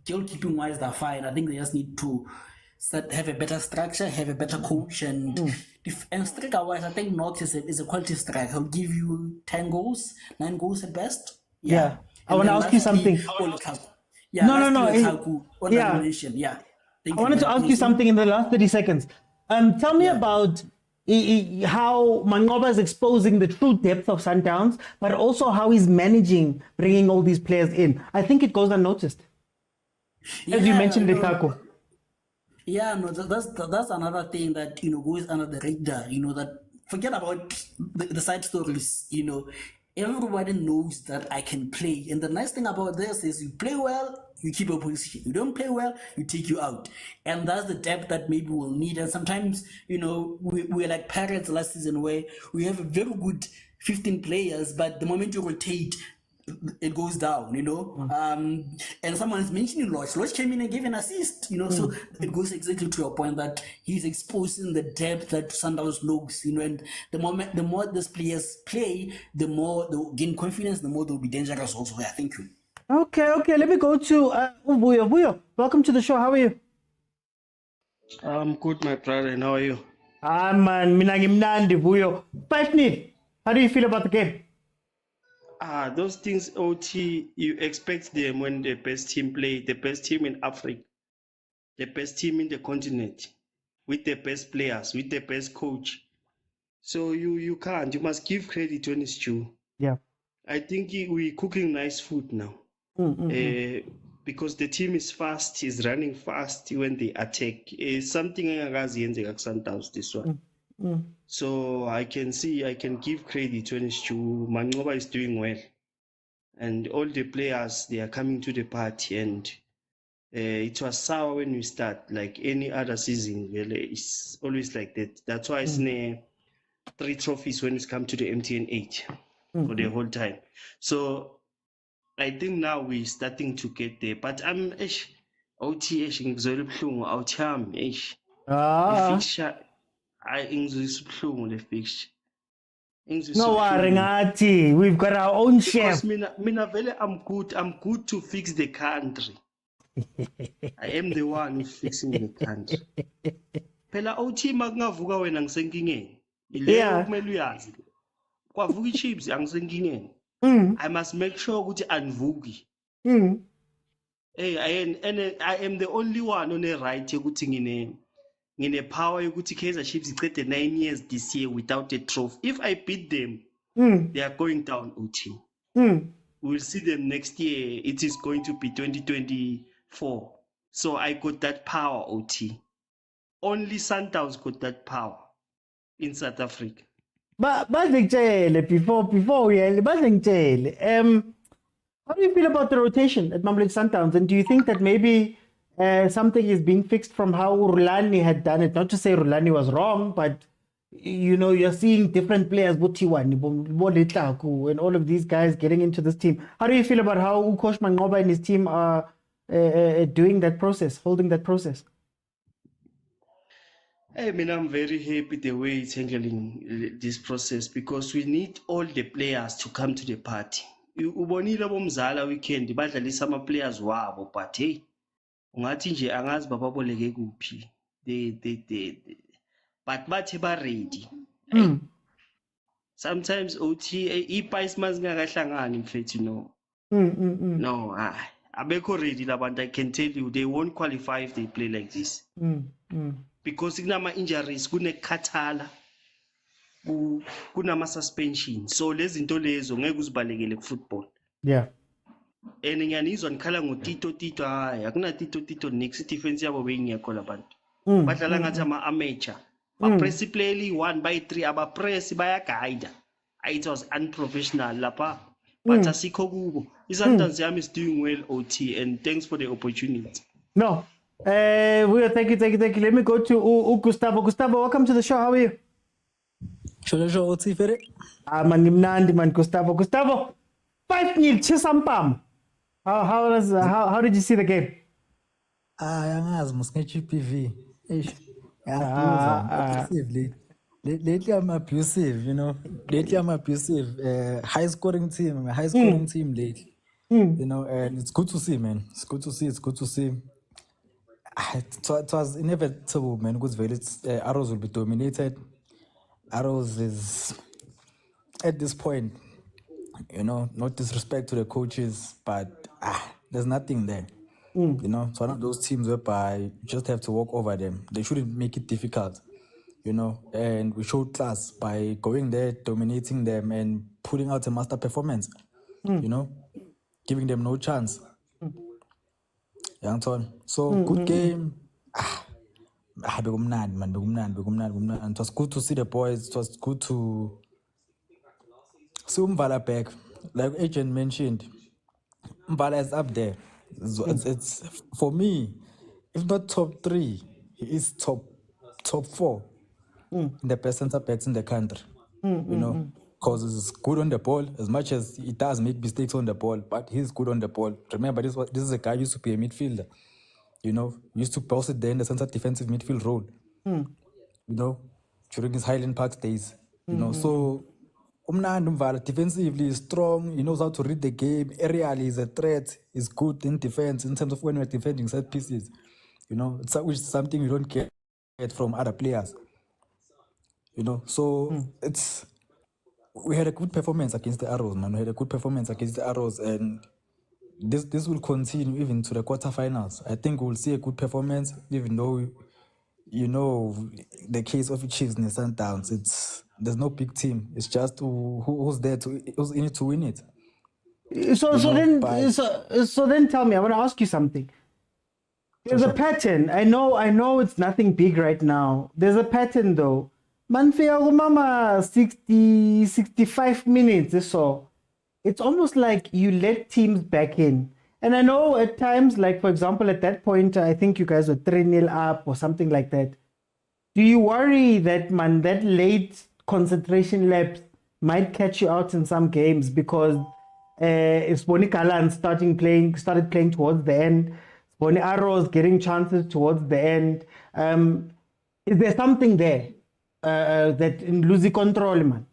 goalkeeping wise, they're fine. I think they just need to have a better structure, have a better coach, and striker wise, I think North is a quality striker. He'll give you 10 goals, 9 goals at best. Yeah. I want to ask you something. Yeah, no. Yeah. I wanted to ask you something in the last 30 seconds. Tell me about how Mangoba is exposing the true depth of Sundowns, but also how he's managing bringing all these players in. I think it goes unnoticed. As you mentioned, Lukaku. Yeah, no, that's another thing that, goes under the radar, that forget about the side stories, everybody knows that I can play. And the nice thing about this is you play well, you keep your position. You don't play well, you take you out. And that's the depth that maybe we'll need. And sometimes, we're like Pirates last season where we have a very good 15 players, but the moment you rotate, it goes down, and someone is mentioning Lodge. Lodge came in and gave an assist, so it goes exactly to your point that he's exposing the depth that Sundowns looks, and the more these players play, the more they'll gain confidence, the more they'll be dangerous also. Yeah, thank you. Okay, let me go to Vuyo. Vuyo, welcome to the show. How are you? I'm good, my brother, and how are you? Man, minangimnandi Vuyo. 5-0. How do you feel about the game? Those things, OT, you expect them when the best team play, the best team in Africa, the best team in the continent, with the best players, with the best coach. So you can't. You must give credit when it's due. Yeah. I think we're cooking nice food now. Because the team is fast, is running fast when they attack. It's something Sundowns this one. So I can give credit when it's true. Mangoba is doing well. And all the players, they are coming to the party. And it was sour when we start, like any other season. Really, it's always like that. That's why it's 3 trophies when it's come to the MTN 8 for the whole time. So I think now we're starting to get there. But I'm OT the fixture. No worry, Ngati. We've got our own chef. I'm good to fix the country. I am the one who's fixing the country. Phela OT makungavuka wena ngisenkingeni. Ileko kumele uyazi. Kwavuka iChiefs angisenkingeni. I must make sure ukuthi anvuki. Hey, I am the only one on the right ukuthi ngine power yokuthi Kaizer Chiefs icede 9 years this year without a trophy. If I beat them, they are going down, OT. We'll see them next year. It is going to be 2024. So I got that power, OT. Only Sundowns got that power in South Africa. But before we how do you feel about the rotation at Mamelodi Sundowns? And do you think that maybe something is being fixed from how Rulani had done it? Not to say Rulani was wrong, but you're seeing different players, tshwane, and all of these guys getting into this team. How do you feel about how Coach Mangoba and his team are doing that process, holding that process? I mean, I'm very happy the way it's handling this process because we need all the players to come to the party. Ubonile bomzala weekend badlalisa ama players wabo, but hey, ungathi nje angazi bababoleke kuphi. But bathe ba ready. Sometimes OT iPies mazingakahlangani mfethu no, abekho ready labantu. I can tell you they won't qualify if they play like this. Because kunama injuries, kunekhathala, kunama suspension. So lezi zinto lezo ngeke uzibalekele ku-football. Yeah. And ngiyanizwa nikhala ngotito hayi akuna tito next defense yabo beyingekho labantu. Badlala ngathi ama-amateur. Ba-press play 1-3 aba-press baya-guide. It was unprofessional lapha. But asikho kubo. Isundowns yami is doing well, OT, and thanks for the opportunity. No. Thank you. Let me go to Gustavo. Gustavo, welcome to the show. How are you? Sure, what's it? Man, Gustavo. Gustavo, 5-0, Chisampam. How did you see the game? Yangazi musingethi PV. Lately, I'm abusive, you know. Lately, I'm abusive. High scoring team, a high scoring team lately. You know, and it's good to see, man. It's good to see. It's good to see. It was inevitable, man. Because Arrows will be dominated. Arrows is at this point, you know, not disrespect to the coaches, but there's nothing there. You know, it's one of those teams whereby you just have to walk over them. They shouldn't make it difficult. You know, and we showed class by going there, dominating them, and putting out a master performance. You know, giving them no chance. Young so good game. Begumnandi, man, begumnandi. It was good to see the boys. It was good to see Mvala back. Like Agent mentioned, Mvala is up there. It's for me, if not top 3, he is top 4. The best centre backs in the country, you know, because he's good on the ball as much as he does make mistakes on the ball, but he's good on the ball. Remember, this is a guy who used to be a midfielder, you know, used to post it there in the centre defensive midfield role, you know, during his Highland Park days, you know. So, defensively is strong, he knows how to read the game, aerially is a threat, he's good in defense in terms of when we're defending set pieces, you know, which is something you don't get from other players. You know, so we had a good performance against the Arrows, man. We had a good performance against the Arrows, and this will continue even to the quarterfinals. I think we'll see a good performance, even though, you know, the case of the Chiefs and the Sundowns, there's no big team. It's just who's in it to win it. So then tell me, I want to ask you something. There's a pattern. I know it's nothing big right now. There's a pattern though. Mama 60, 65 minutes, so it's almost like you let teams back in. And I know at times, like for example, at that point, I think you guys were 3-0 up or something like that. Do you worry that, man, that late concentration lapse might catch you out in some games? Because if Boni Kalan started playing towards the end, Boni Arrows getting chances towards the end, is there something there? That in losing control, man.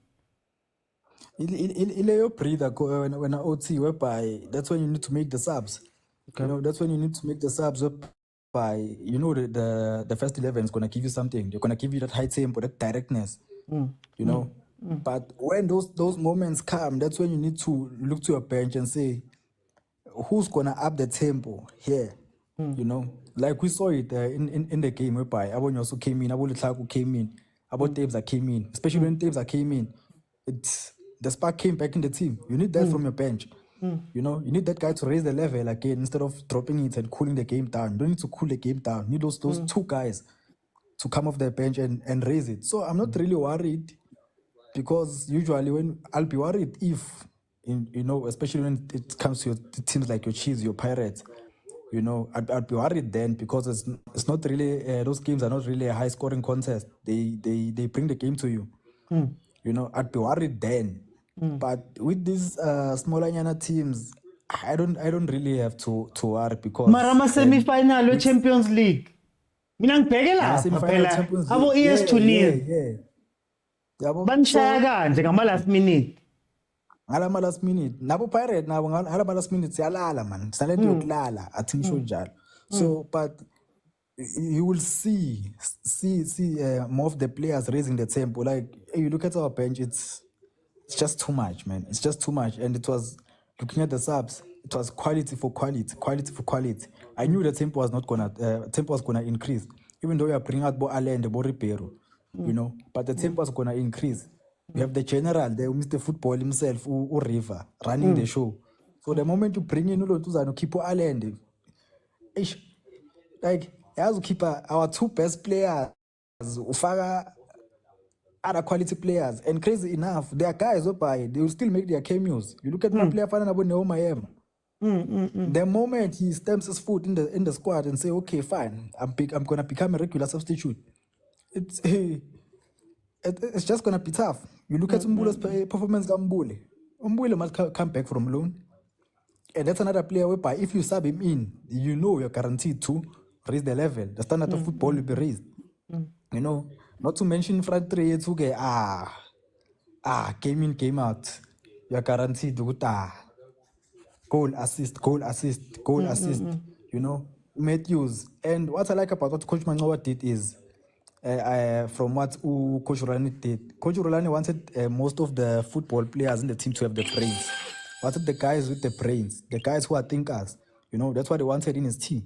Your breather when OT whereby that's when you need to make the subs. Okay. You know, that's when you need to make the subs whereby you know the first 11 is gonna give you something. They're gonna give you that high tempo, that directness. You know. But when those moments come, that's when you need to look to your bench and say, who's gonna up the tempo here? You know, like we saw it in the game whereby Abon also came in, Abon Litlaku came in. About Tabes that came in, especially when Tabes that came in, the spark came back in the team. You need that from your bench. You know, you need that guy to raise the level again instead of dropping it and cooling the game down. You don't need to cool the game down. You need those 2 guys to come off the bench and raise it. So I'm not really worried, because usually I'll be worried if, you know, especially when it comes to teams like your Chiefs, your Pirates, you know, I'd be worried then, because it's not really, those games are not really a high scoring contest. They bring the game to you. You know, I'd be worried then. But with these smaller teams, I don't really have to worry, because Marama semi-final Champions League. Minang pegela. Abo ES 2-0. Banshaya nje ngama last minute. Ngala last minute nabo Pirate nabo ngala last minute siyalala man salento yokulala athingisho njalo. So but you will see more of the players raising the tempo. Like you look at our bench, it's just too much, man. It's just too much. And it was, looking at the subs, it was quality for quality. I knew the tempo was gonna increase, even though we are bringing out Bo Ale and Bo Ripero, you know, but the tempo was gonna increase. You have the general, the Mr. Football himself, or River, running the show. So the moment you bring in Ulotuzano, keep Island, like, as to keep our 2 best players, Ufaga, other quality players, and crazy enough, there are guys they will still make their cameos. You look at my player, Neoma. The moment he stamps his foot in the squad and say, okay, fine, I'm gonna become a regular substitute. It's just gonna be tough. You look at Mbule's performance, Mbule must come back from loan. And that's another player whereby if you sub him in, you know you're guaranteed to raise the level. The standard of football will be raised. You know, Not to mention front three, it's okay. Game in, game out. You're guaranteed to goal, assist, goal, assist, goal, assist. You know, Matthews. And what I like about what Coach Mangawa did is, from what Coach Rulani did, Coach Rulani wanted most of the football players in the team to have the brains. Wanted the guys with the brains, the guys who are thinkers. You know, that's what he wanted in his team.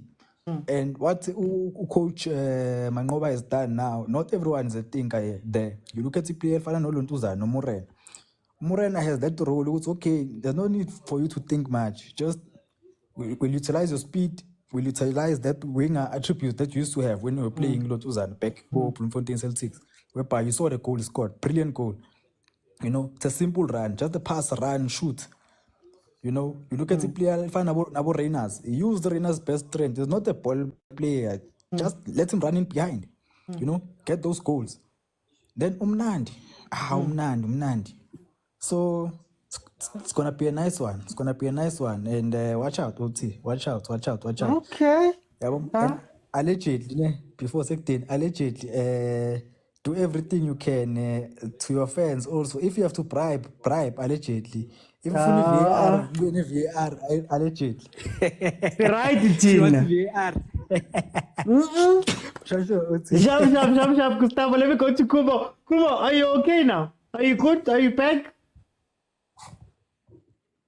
And what Coach Mangoba has done now, not everyone is a thinker there. You look at the player, no Luntuza, no Morena. Morena has that role. It's okay. There's no need for you to think much. Just we'll utilize your speed. We'll utilize that winger attributes that you used to have when you were playing Lotuzan back for Bloemfontein Celtics, whereby you saw the goal scored, brilliant goal. You know, it's a simple run, just a pass, run, shoot. You know, you look at the player, find about Reyners. He used Reyners' best strength. He's not a ball player. Just let him run in behind. You know, get those goals. Then Umnandi. Umnandi. So it's gonna be a nice one. It's gonna be a nice one. And watch out, OT. Watch out. Okay. Allegedly, before second, allegedly, do everything you can to your fans also. If you have to bribe, allegedly. If you VAR, win a VAR, allegedly. Right, Gina. Sharp, Gustavo. Let me go to Kubo. Kubo, are you okay now? Are you good? Are you back?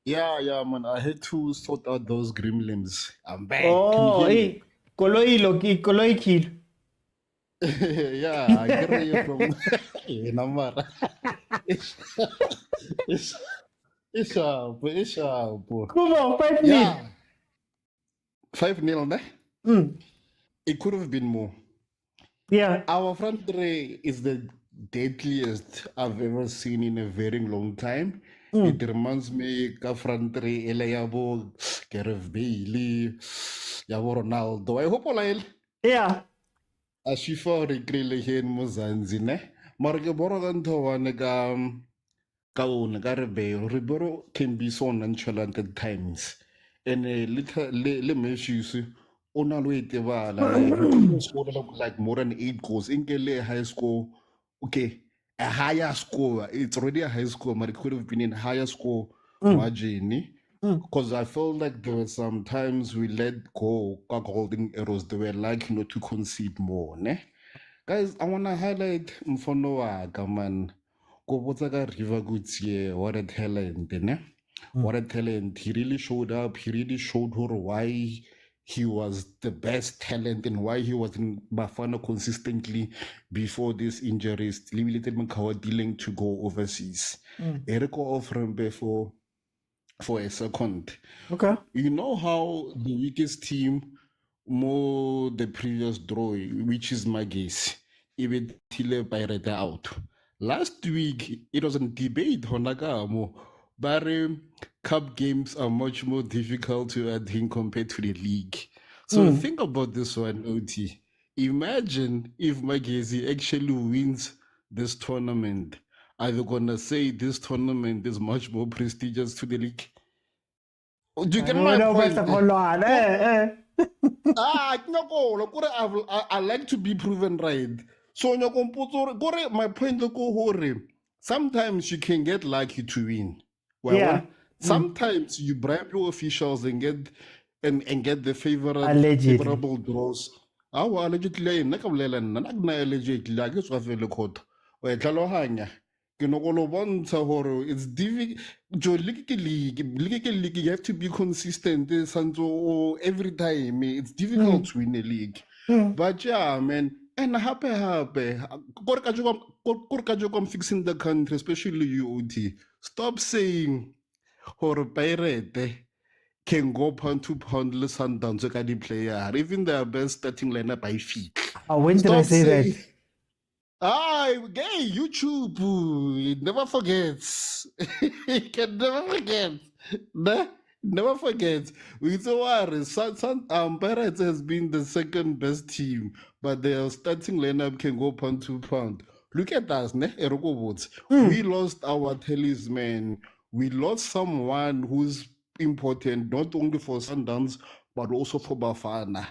Yeah, man. I had to sort out those gremlins. I'm back. Oh, hey. Koloi kill. Yeah, I get you from Namara. It's sharp. Come on, 5-0. Yeah. 5-0, ne? It could have been more. Yeah. Our front three is the deadliest I've ever seen in a very long time. It reminds me of front three, Eliabo, Gareth Bailey, Yabo Ronaldo. I hope all. Yeah. Ashifa rekrele here in Mozanzi, ne? Marke Boroganto one Kaun Garebe can be so nonchalant at times. And a little issues on our way to scored like more than 8 goals. In Gele high score, okay, a higher score. It's already a high score, but it could have been a higher score margin. Because I felt like there were some times we let go golden arrows. They were like not to concede more. Ne? Guys, I want to highlight Mfono Waka, man. River Goods, what a talent, ne? What a talent. He really showed up. He really showed her why he was the best talent and why he was in Bafana consistently before these injuries. Dealing to go overseas. Eriko offering for a second. Okay. You know how the weakest team more the previous draw, which is Magis, even Tile Pirate out. Last week, it was a debate, Honagamo, but cup games are much more difficult to attend compared to the league. So think about this one, OT. Imagine if Magesi actually wins this tournament. Are they going to say this tournament is much more prestigious to the league? Do you get my point? I like to be proven right. So my point is sometimes you can get lucky to win. Well, sometimes you bribe your officials and get the favorable draws. Allegedly, it's difficult. You have to be consistent. Every time it's difficult to win a league. But yeah, man, and happy. I'm fixing the country, especially UOT. Stop saying or pirate can go pound to pound the Sundowns so can player. Even their best starting lineup by feet. When did I say that? Gay YouTube, it never forgets. It can never forget. Never forget. We so worry. Pirates has been the second best team, but their starting lineup can go pound to pound. Look at us, ne? We lost our talisman. We lost someone who's important, not only for Sundowns, but also for Bafana.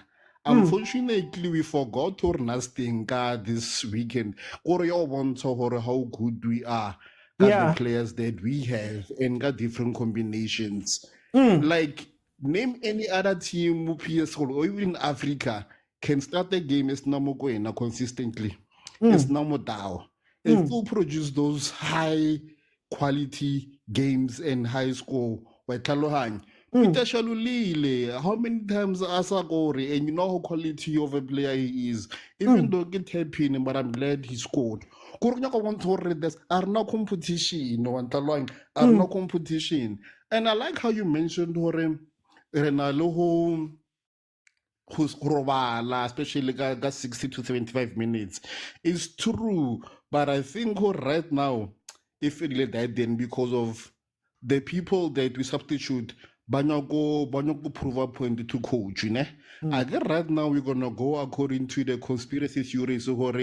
Unfortunately, we forgot to nothing this weekend. Or you want to how good we are, got Yeah. the players that we have, and got different combinations. Mm. Like, name any other team, PSL, or even in Africa, can start the game as mokwena consistently. It's Motaung, and still produce those high quality games and high score. Peter Shalulile, how many times Asagori, and you know how quality of a player he is, even though get happy, but I'm glad he scored. Kurnyaka want to read this, are no competition, are no competition. And I like how you mentioned Hore Renalo who's Robala, especially got 60 to 75 minutes. It's true, but I think right now, if it really died then because of the people that we substitute, Banyago prove a point to coach, you know. I guess right now we're gonna go according to the conspiracy theories Hore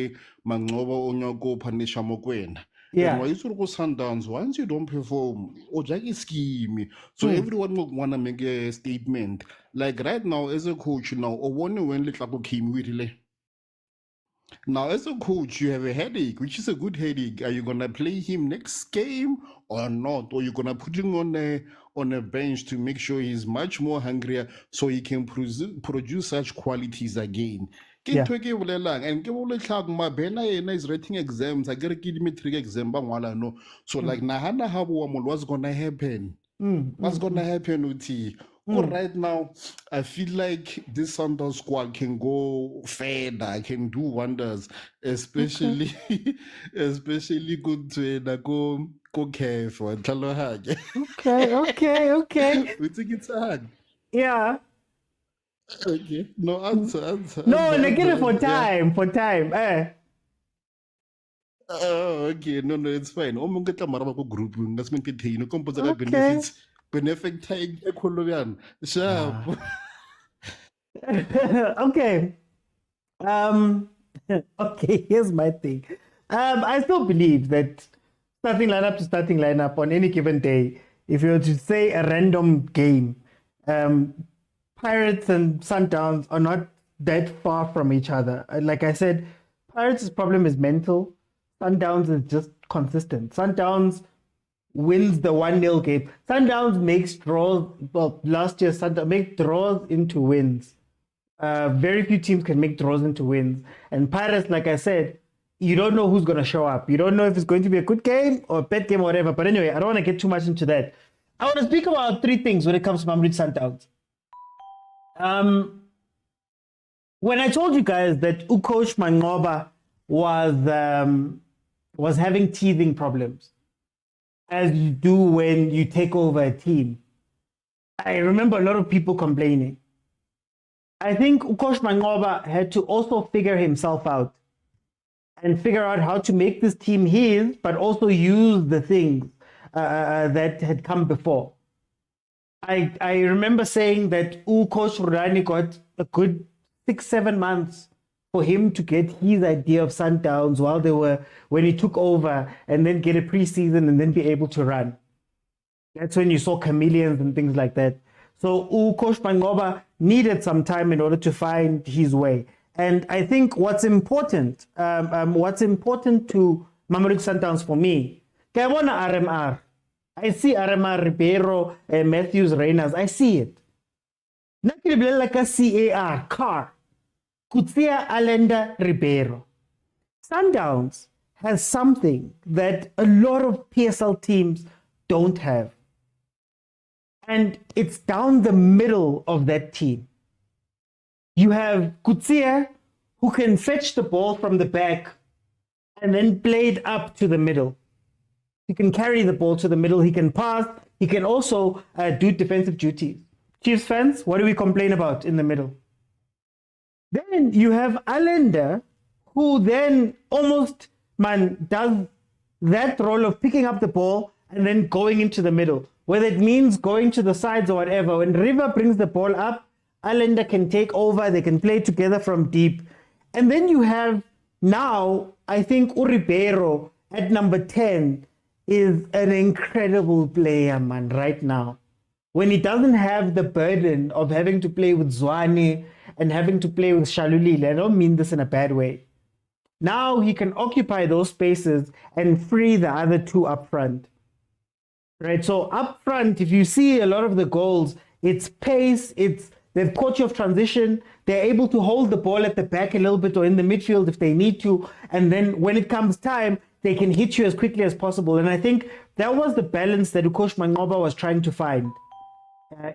Mangoba Onyago Panisha Mokwena. Yeah. And why you go Sundowns, once you don't perform, Ojagi scheme. So everyone will wanna make a statement. Like right now, as a coach now, or one when little came with now, as a coach, you have a headache, which is a good headache. Are you gonna play him next game or not? Or you gonna put him on a bench to make sure he's much more hungrier so he can produce such qualities again? Yeah. And Mabena is writing exams. I get a kid metric exam, no. So like Nahana Habu, what's gonna happen? What's gonna happen with he? Right now, I feel like this Sundowns squad can go further, can do wonders, especially especially good to go CAF or Okay. We think it's hard. Yeah. Okay. No answer. No, negative for time. Oh, okay. No, it's fine. Group. Okay. Benefit time. Sharp. Okay. Okay, here's my thing. I still believe that starting lineup on any given day, if you were to say a random game, Pirates and Sundowns are not that far from each other. Like I said, Pirates' problem is mental. Sundowns is just consistent. Sundowns wins the 1-0 game. Sundowns makes draws. Well, last year Sundowns make draws into wins. Very few teams can make draws into wins. And Pirates, like I said, you don't know who's going to show up. You don't know if it's going to be a good game or a bad game or whatever. But anyway, I don't want to get too much into that. I want to speak about three things when it comes to Mamelodi Sundowns. When I told you guys that Coach Mangoba was having teething problems, as you do when you take over a team, I remember a lot of people complaining. I think Coach Mangoba had to also figure himself out and figure out how to make this team his, but also use the things that had come before. I remember saying that Coach Rulani got a good 6-7 months for him to get his idea of Sundowns when he took over, and then get a preseason and then be able to run. That's when you saw chameleons and things like that. So Coach Mangoba needed some time in order to find his way. And I think what's important to Mamelodi Sundowns for me, I want RMR. I see RMR, Ribeiro, Matthews, Reyners. I see it. Nakilibele like a CAR, car. Kutsia, Allende, Ribeiro. Sundowns has something that a lot of PSL teams don't have. And it's down the middle of that team. You have Kutsia, who can fetch the ball from the back and then play it up to the middle. He can carry the ball to the middle. He can pass. He can also do defensive duties. Chiefs fans, what do we complain about in the middle? Then you have Allende, who then almost does that role of picking up the ball and then going into the middle, whether it means going to the sides or whatever. When River brings the ball up, Allende can take over. They can play together from deep. And then you have now, I think Ribeiro at number 10 is an incredible player, man, right now. when he doesn't have the burden of having to play with Zwane and having to play with Shalulile. I don't mean this in a bad way. Now he can occupy those spaces and free the other two up front. Right? So up front, if you see a lot of the goals, it's pace, they've caught you off transition, they're able to hold the ball at the back a little bit or in the midfield if they need to, and then when it comes time, they can hit you as quickly as possible. And I think that was the balance that Ukosh Manqoba was trying to find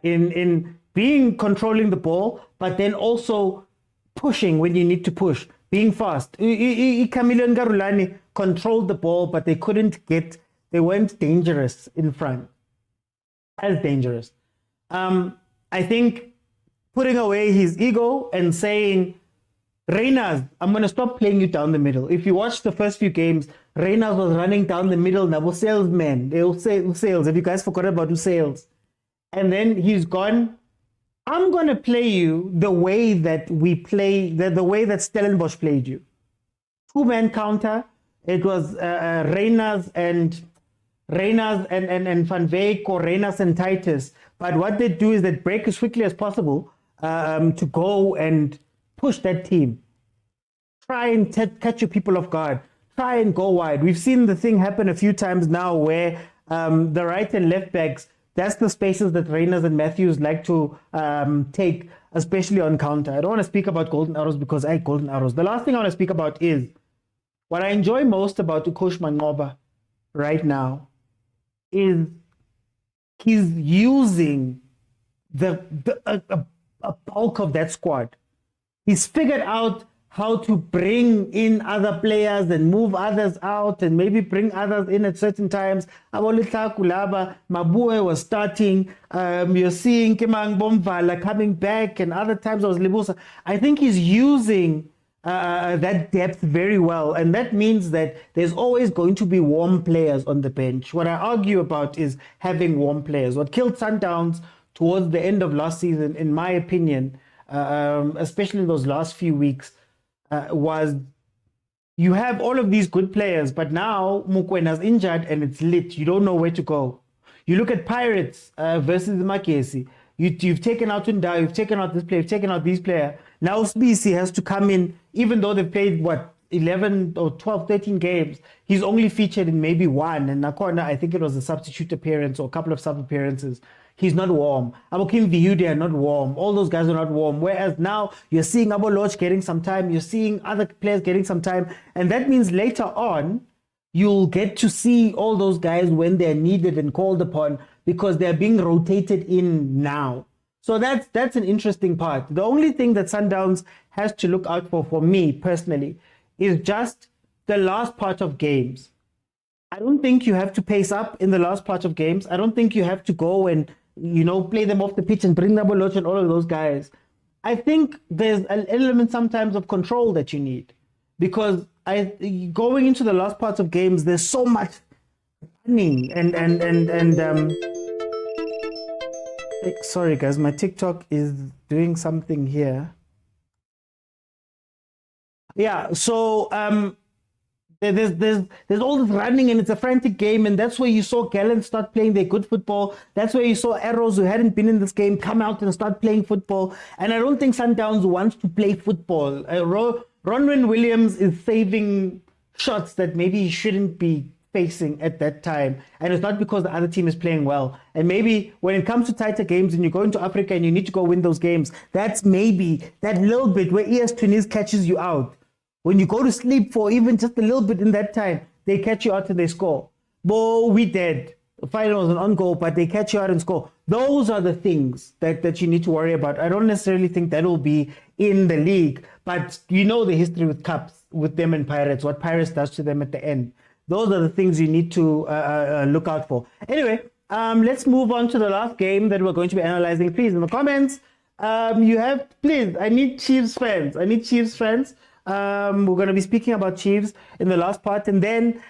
in being controlling the ball, but then also pushing when you need to push, being fast. Camilo and Rulani controlled the ball, but they weren't dangerous in front, as dangerous. I think putting away his ego and saying, Reyners, I'm going to stop playing you down the middle. If you watch the first few games, Reyners was running down the middle. Now, salesmen, they will say sales. Have you guys forgot about who sales? And then he's gone. I'm going to play you the way that we play, the way that Stellenbosch played you. Two-man counter. It was Reyners and Van Veek or Reyners and Titus. But what they do is they break as quickly as possible to go and push that team. Try and catch your people off guard. Try and go wide. We've seen the thing happen a few times now where the right and left backs, that's the spaces that Reyners and Matthews like to take, especially on counter. I don't want to speak about golden arrows because I hate golden arrows. The last thing I want to speak about is what I enjoy most about Ukosh Manqoba right now is he's using a bulk of that squad. He's figured out how to bring in other players and move others out and maybe bring others in at certain times. Mabue was starting. You're seeing Kimang Bomvala coming back, and other times it was Libusa. I think he's using that depth very well, and that means that there's always going to be warm players on the bench. What I argue about is having warm players. What killed Sundowns towards the end of last season, in my opinion, especially in those last few weeks, was you have all of these good players, but now Mokwena's injured and it's lit. You don't know where to go. You look at Pirates versus Makesi. You've taken out Tunda, you've taken out this player, you've taken out these players. Now Spisi has to come in, even though they've played, 11 or 12, 13 games. He's only featured in maybe one. And Nakona, I think it was a substitute appearance or a couple of sub appearances. He's not warm. Abokim Vihude are not warm. All those guys are not warm. Whereas now you're seeing Abo Lodge getting some time. You're seeing other players getting some time. And that means later on, you'll get to see all those guys when they're needed and called upon because they're being rotated in now. So that's an interesting part. The only thing that Sundowns has to look out for me personally, is just the last part of games. I don't think you have to pace up in the last part of games. I don't think you have to go and play them off the pitch and bring Naboloch and all of those guys. I think there's an element sometimes of control that you need, because going into the last parts of games, there's so much running and sorry guys, my TikTok is doing something here. Yeah, so there's all this running and it's a frantic game, and that's where you saw Gallant start playing their good football. That's where you saw Arrows, who hadn't been in this game, come out and start playing football. And I don't think Sundowns wants to play football. Ronwen Williams is saving shots that maybe he shouldn't be facing at that time, and it's not because the other team is playing well. And maybe when it comes to tighter games and you go into Africa and you need to go win those games, that's maybe that little bit where ES Tunis catches you out. When you go to sleep for even just a little bit in that time, they catch you out and they score. Bo, we did. The final was an on goal, but they catch you out and score. Those are the things that you need to worry about. I don't necessarily think that will be in the league, but you know the history with Cups, with them and Pirates, what Pirates does to them at the end. Those are the things you need to look out for. Anyway, let's move on to the last game that we're going to be analyzing. Please, in the comments, please, I need Chiefs fans. We're going to be speaking about Chiefs in the last part. And then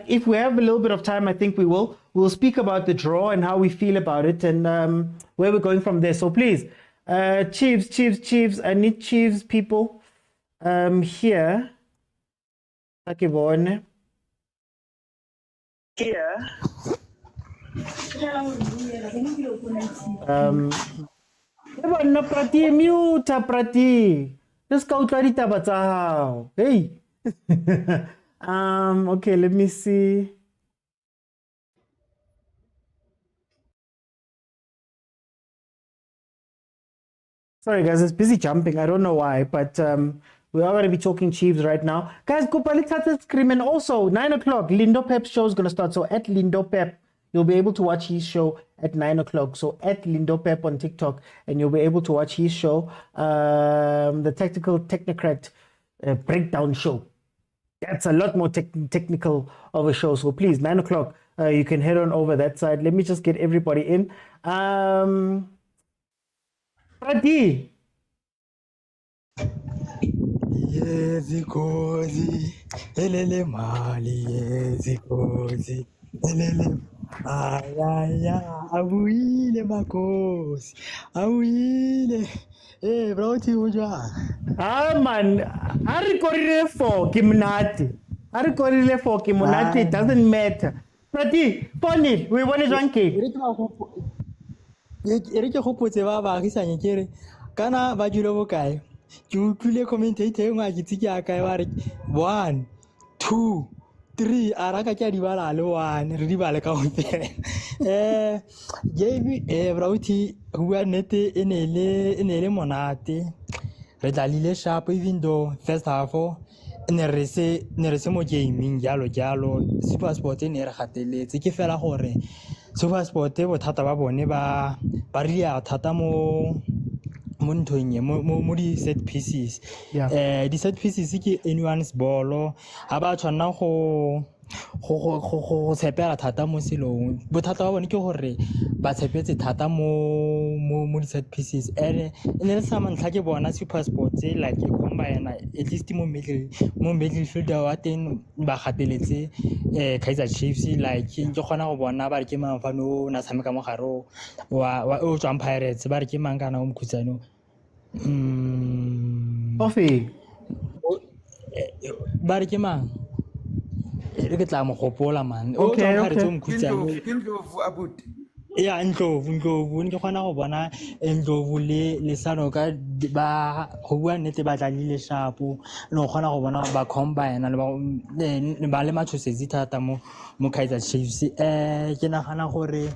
if we have a little bit of time, I think we'll speak about the draw and how we feel about it and where we're going from there. So please, Chiefs. I need Chiefs people here. Here. Ebona Prati mute Prati. Let's go try ditaba tsa hao. Hey. Okay, let me see. Sorry guys, it's busy jumping. I don't know why, but we are going to be talking Chiefs right now. Guys, Kupa, let's have that scream. And also, 9 o'clock, Lindo Pep's show is going to start. So at Lindo Pep, you'll be able to watch his show at 9 o'clock. So at Lindo Pep on TikTok, and you'll be able to watch his show, the Tactical Technocrat Breakdown Show. That's a lot more technical of a show. So please, 9 o'clock, you can head on over that side. Let me just get everybody in. Prati. Yezikozi, elele mali, yezikozi, elele ayaya, awile makosi, awile. Bro, ti ujwa. Man, arikorile for Kimunati. Arikorile for Kimunati, it doesn't matter. Prati, Pony, we want to one kid. Erike hopotse ba ba gisanye kere kana ba julo bokae ke utlwile commentator ngwa ke tsi ya kae ba re 1 2 3 araka ke di bala le 1 re di bala ka ofela game brauti bua nete enele monate re tlalile sharp even though first half ne re se mo gaming jalo super sport ne re gateletse ke fela gore super sport bothata ba bone ba ria thata mo nthong mo di set pieces di set pieces ke anyone's ball ha ba tshwana go tshepela thata mo selong bothata ba bone ke gore ba tshepetse thata mo di set pieces ene le sa mantla ke bona super sports like e combine at least mo middle fielder wa teng ba gateletse Kaizer Chiefs like ke gona go bona ba re ke mafano na tshameka mo garo wa o tswang Pirates ba re ke mangana o mkhutsano Coffee ba re ke mang ke tla mo gopola man okay ya Ndlovu ke gona go bona Ndlovu le Sanoka ba go bua nnete ba tlalile shapo no gona go bona ba combine le ba le matshosezi thata mo Kaizer Chiefs ke nagana gore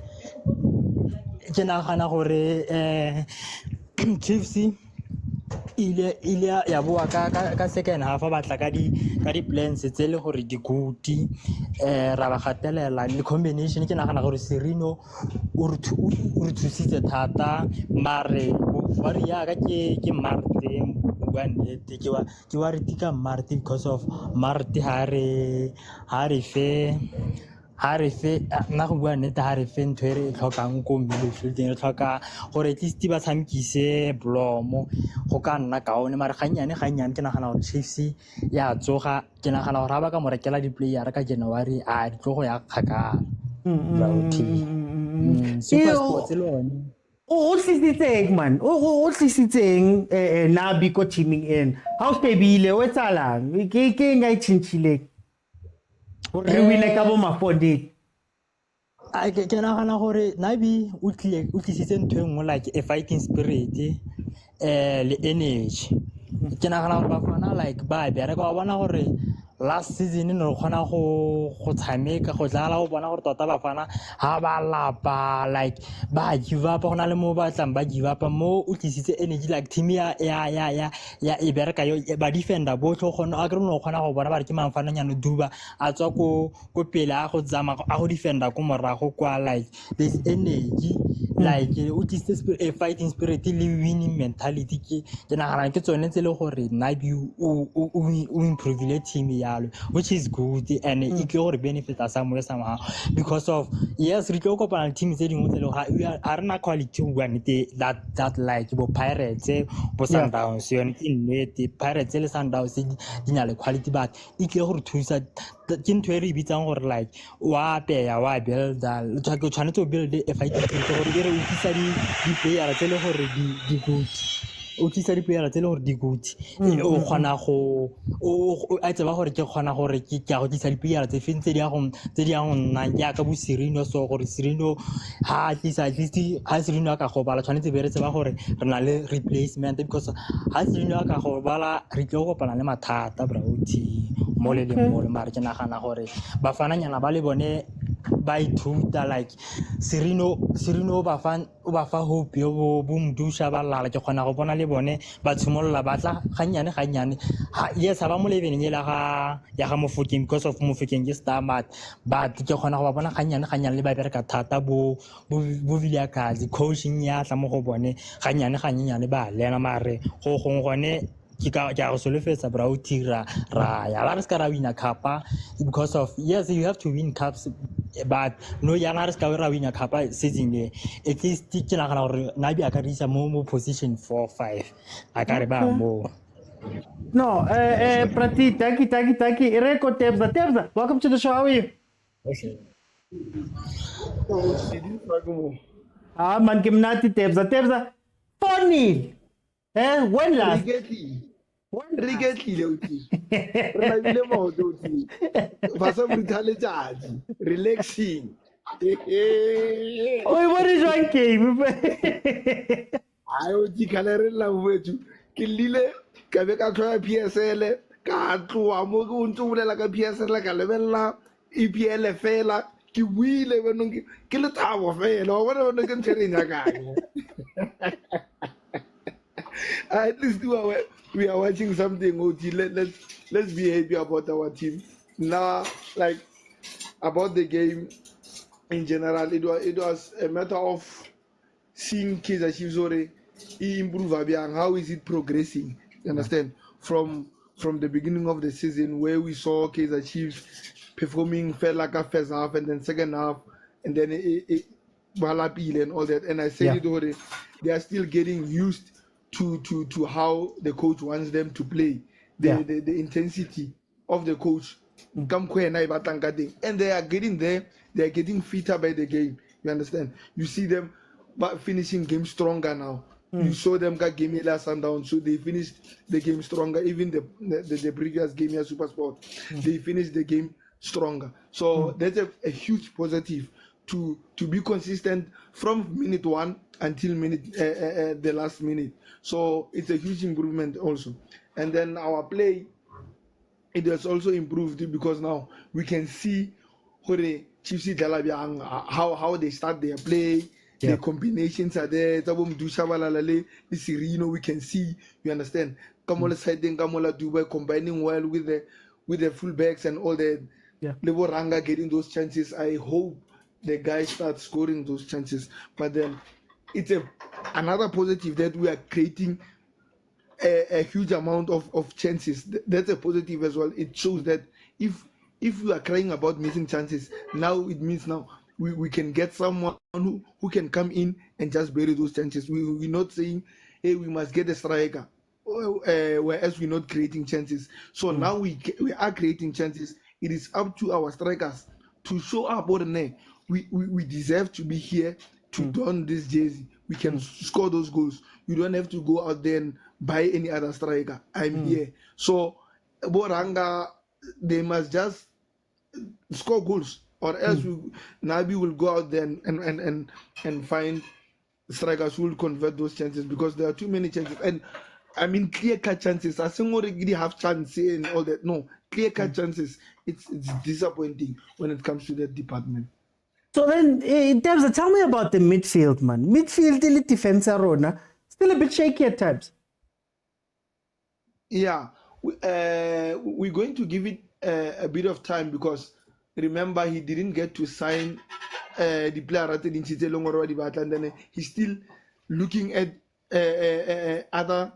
Chiefs ile ya boa ka second half ba tla ka di plans tse le gore di good ra ba gatelela le combination ke nagana gore Serino o re thusitse thata mare ba re ya ka ke Marte bua nnete ke wa re tika Marte because of Marte ha re fe na go bua nnete ha re fe ntho e re tlhokang ko midfield re tlhoka gore at least ba tshamekise Blomo go ka nna kaone mare ganyane ke nagana gore Chiefs ya tsoga ke nagana gore ba ka mo rekela di player ka January a di tlogo ya khakala super sports le one o tlisitseng man o tlisitseng Nabi ko teaming in how stable o etsalang ke nga itshintshile re wine ka bo mafodi ke nagana gore Nabi o tlisitse ntho engwe like a fighting spirit le energy ke nagana gore bafana like ba bere ka bona gore last season ne re khona go tshameka go dlala go bona gore tota bafana ha ba lapa like ba give up gona le mo ba tlang ba give up mo o tlisitse energy like team ya e bereka yo ba defender bo tlo gona a no khona go bona ba re ke mafana nyano duba a tswa ko pele a go tsama a go defender ko morago kwa like this energy like o tlisitse a fighting spirit le winning mentality ke nagana ke tsone tse le gore Nabi o improve le team which is good and it will benefit us somewhere somehow because of yes re tlo kopana team tse dingwe tse le ga rena quality one that like bo Pirates bo Sundowns yone ke Pirates le Sundowns di na le quality but it will go thusa ke ntho e re bitsang gore like wa peya wa builder le tshwanetse to build a fighting spirit gore re utlisa di player tse le gore di good o tlisa diplayera tse le gore di good o kgona go a tseba gore ke kgona gore ke a go tlisa diplayera tse feng tse di a go nna jaaka bo Sirino, so gore Sirino ha tlisa at least ha Sirino a ka go bala tshwanetse be re tseba gore re na le replacement, because ha Sirino a ka go bala re tlo go kopana le mathata bra uthi mo le mo le mara ke nagana gore bafananyana ba le bone ba ithuta like Sirino ba fa hope yo bo mdusha ba lala ke kgona go bona le bone ba tshimolola ba tla ganyane yes ha ba mo lebeneng e la ga ya ga Mofokeng, because of Mofokeng ke star but ke kgona go ba bona ganyane le ba bereka thata bo vilakazi coaching ya tla mo go bone ganyane ba lena mare go gone ke go solofetsa bra o tira ra ya ba re ska ra win a cup because of yes you have to win cups but no yana re ska ra win a cup season le at least ke na gana gore Nabi a ka risa mo position 4-5 a ka re ba mo no Prati taki Ireko Tebza, welcome to the show. How are you? Man kimnati Tebza 4-0 when last Rigetli uti. Relabile moto uti. Fasa brutale charge. Relaxing. Oh, what is one game? Ayo ti kalere la wetu. Kilile kabe ka tloa PSL ka tloa mo go ntsubulela ka PSL ka lebella EPL fela ke wile bonong ke le tabo fela wa bona bona ke ntshering ka at least we are watching something. Let's be happy about our team now. Like about the game in general, it was a matter of seeing Kaizer Chiefs already improve. How is it progressing? You understand? From the beginning of the season, where we saw Kaizer Chiefs performing felt like a first half and then second half, and then it and all that. And I said it already. They are still getting used to how the coach wants them to play, the intensity of the coach. And they are getting there, they are getting fitter by the game. You understand? You see them finishing game stronger now. You saw them got game last Sundowns, so they finished the game stronger. Even the previous game here, Super Sport, they finished the game stronger. So that's a huge positive to be consistent from minute 1 until the last minute. So it's a huge improvement also. And then our play, it has also improved because now we can see how the Chiefs how they start their play. The combinations are there. The Sirino, we can see. You understand? Kamola Siding, Kamola Dubai combining well with the fullbacks and all that. Levo Ranga getting those chances. I hope the guys start scoring those chances. But then it's another positive that we are creating a huge amount of chances. That's a positive as well. It shows that if we are crying about missing chances, now it means now we can get someone who can come in and just bury those chances. We're not saying, hey, we must get a striker, whereas we're not creating chances. So now we are creating chances. It is up to our strikers to show up on the we deserve to be here to don this jersey. We can score those goals. You don't have to go out there and buy any other striker. I'm here. So Boranga, they must just score goals, or else Nabi will go out there and find strikers who will convert those chances, because there are too many chances. And I mean clear-cut chances. I think already have chance and all that. No, clear-cut chances. It's disappointing when it comes to that department. So then, Debza, tell me about the midfield, man. Midfield, defense, Arona, still a bit shaky at times. Yeah, we're going to give it a bit of time, because remember he didn't get to sign the player at the and then he's still looking at other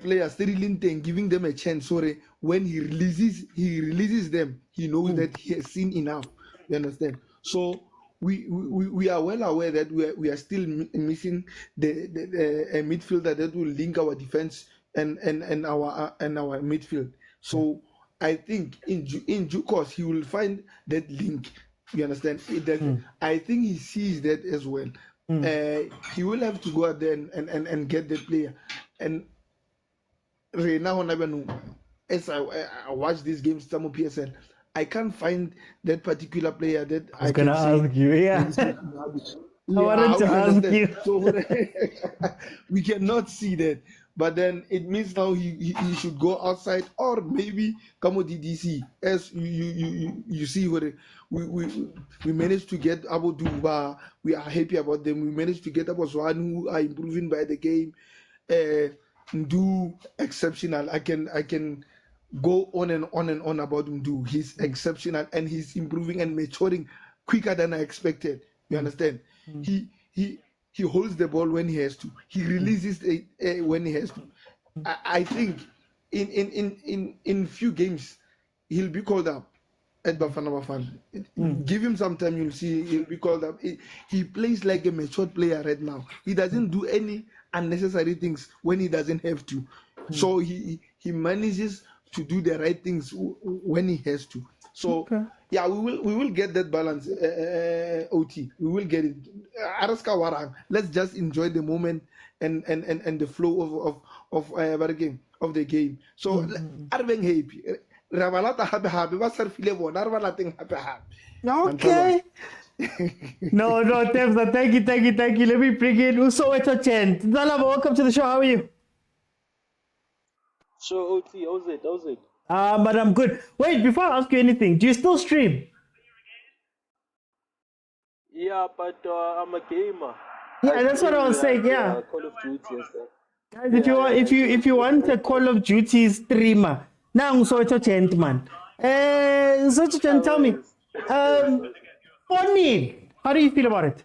players, giving them a chance. Sorry, when he releases them, he knows that he has seen enough. You understand? So we are well aware that we are still missing a midfielder that will link our defense and our midfield. So I think in due course he will find that link. You understand? I think he sees that as well. he will have to go out there and get the player. And right now, as I watch these games, some PSL, I can't find that particular player that I was gonna ask you, yeah. I wanted to ask you. So we cannot see that. But then it means now he should go outside, or maybe come with DDC. As you see what we managed to get Abu Dumba. We are happy about them. We managed to get Abu Zwan, who are improving by the game. Ndu exceptional. I can go on and on about Ndu. He's exceptional, and he's improving and maturing quicker than I expected. You understand? He holds the ball when he has to. He releases it when he has to. I think in few games he'll be called up at Bafana. Give him some time, you'll see he'll be called up. He plays like a matured player right now. He doesn't do any unnecessary things when he doesn't have to. So he manages to do the right things when he has to. So yeah, we will get that balance. OT, we will get it. Araska Warang. Let's just enjoy the moment and the flow of the game. So Arveng happy. Ravalata happy. What's her feel? Happy. Okay. No, Tebza, thank you. Let me bring in Soweto Chant. Zalaba, welcome to the show. How are you? Sure, OT, how's it? But I'm good. Wait, before I ask you anything, do you still stream? Yeah, but I'm a gamer. Yeah, that's what I was saying. Yeah. Call of Duty and stuff. Guys, if you want a Call of Duty streamer, now Soweto Chant, man. Soweto Chant, tell me, funny. How do you feel about it?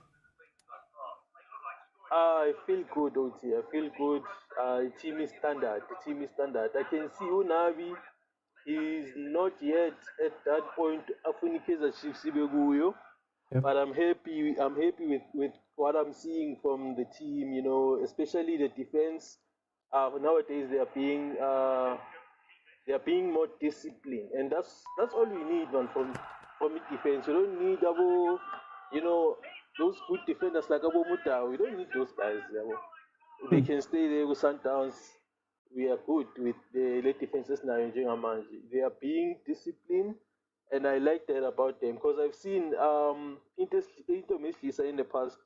I feel good, OT. I feel good. The team is standard. I can see Unavi. He's not yet at that point of Kaizer Chiefs, but I'm happy. I'm happy with what I'm seeing from the team. You know, especially the defense. Nowadays they are being more disciplined, and that's all we need, man, from defense. You don't need those good defenders like Abu Muta. We don't need those guys. They can stay there with Sundowns. We are good with the late defenses now in Jingamanji. They are being disciplined, and I like that about them because I've seen Inter in the past.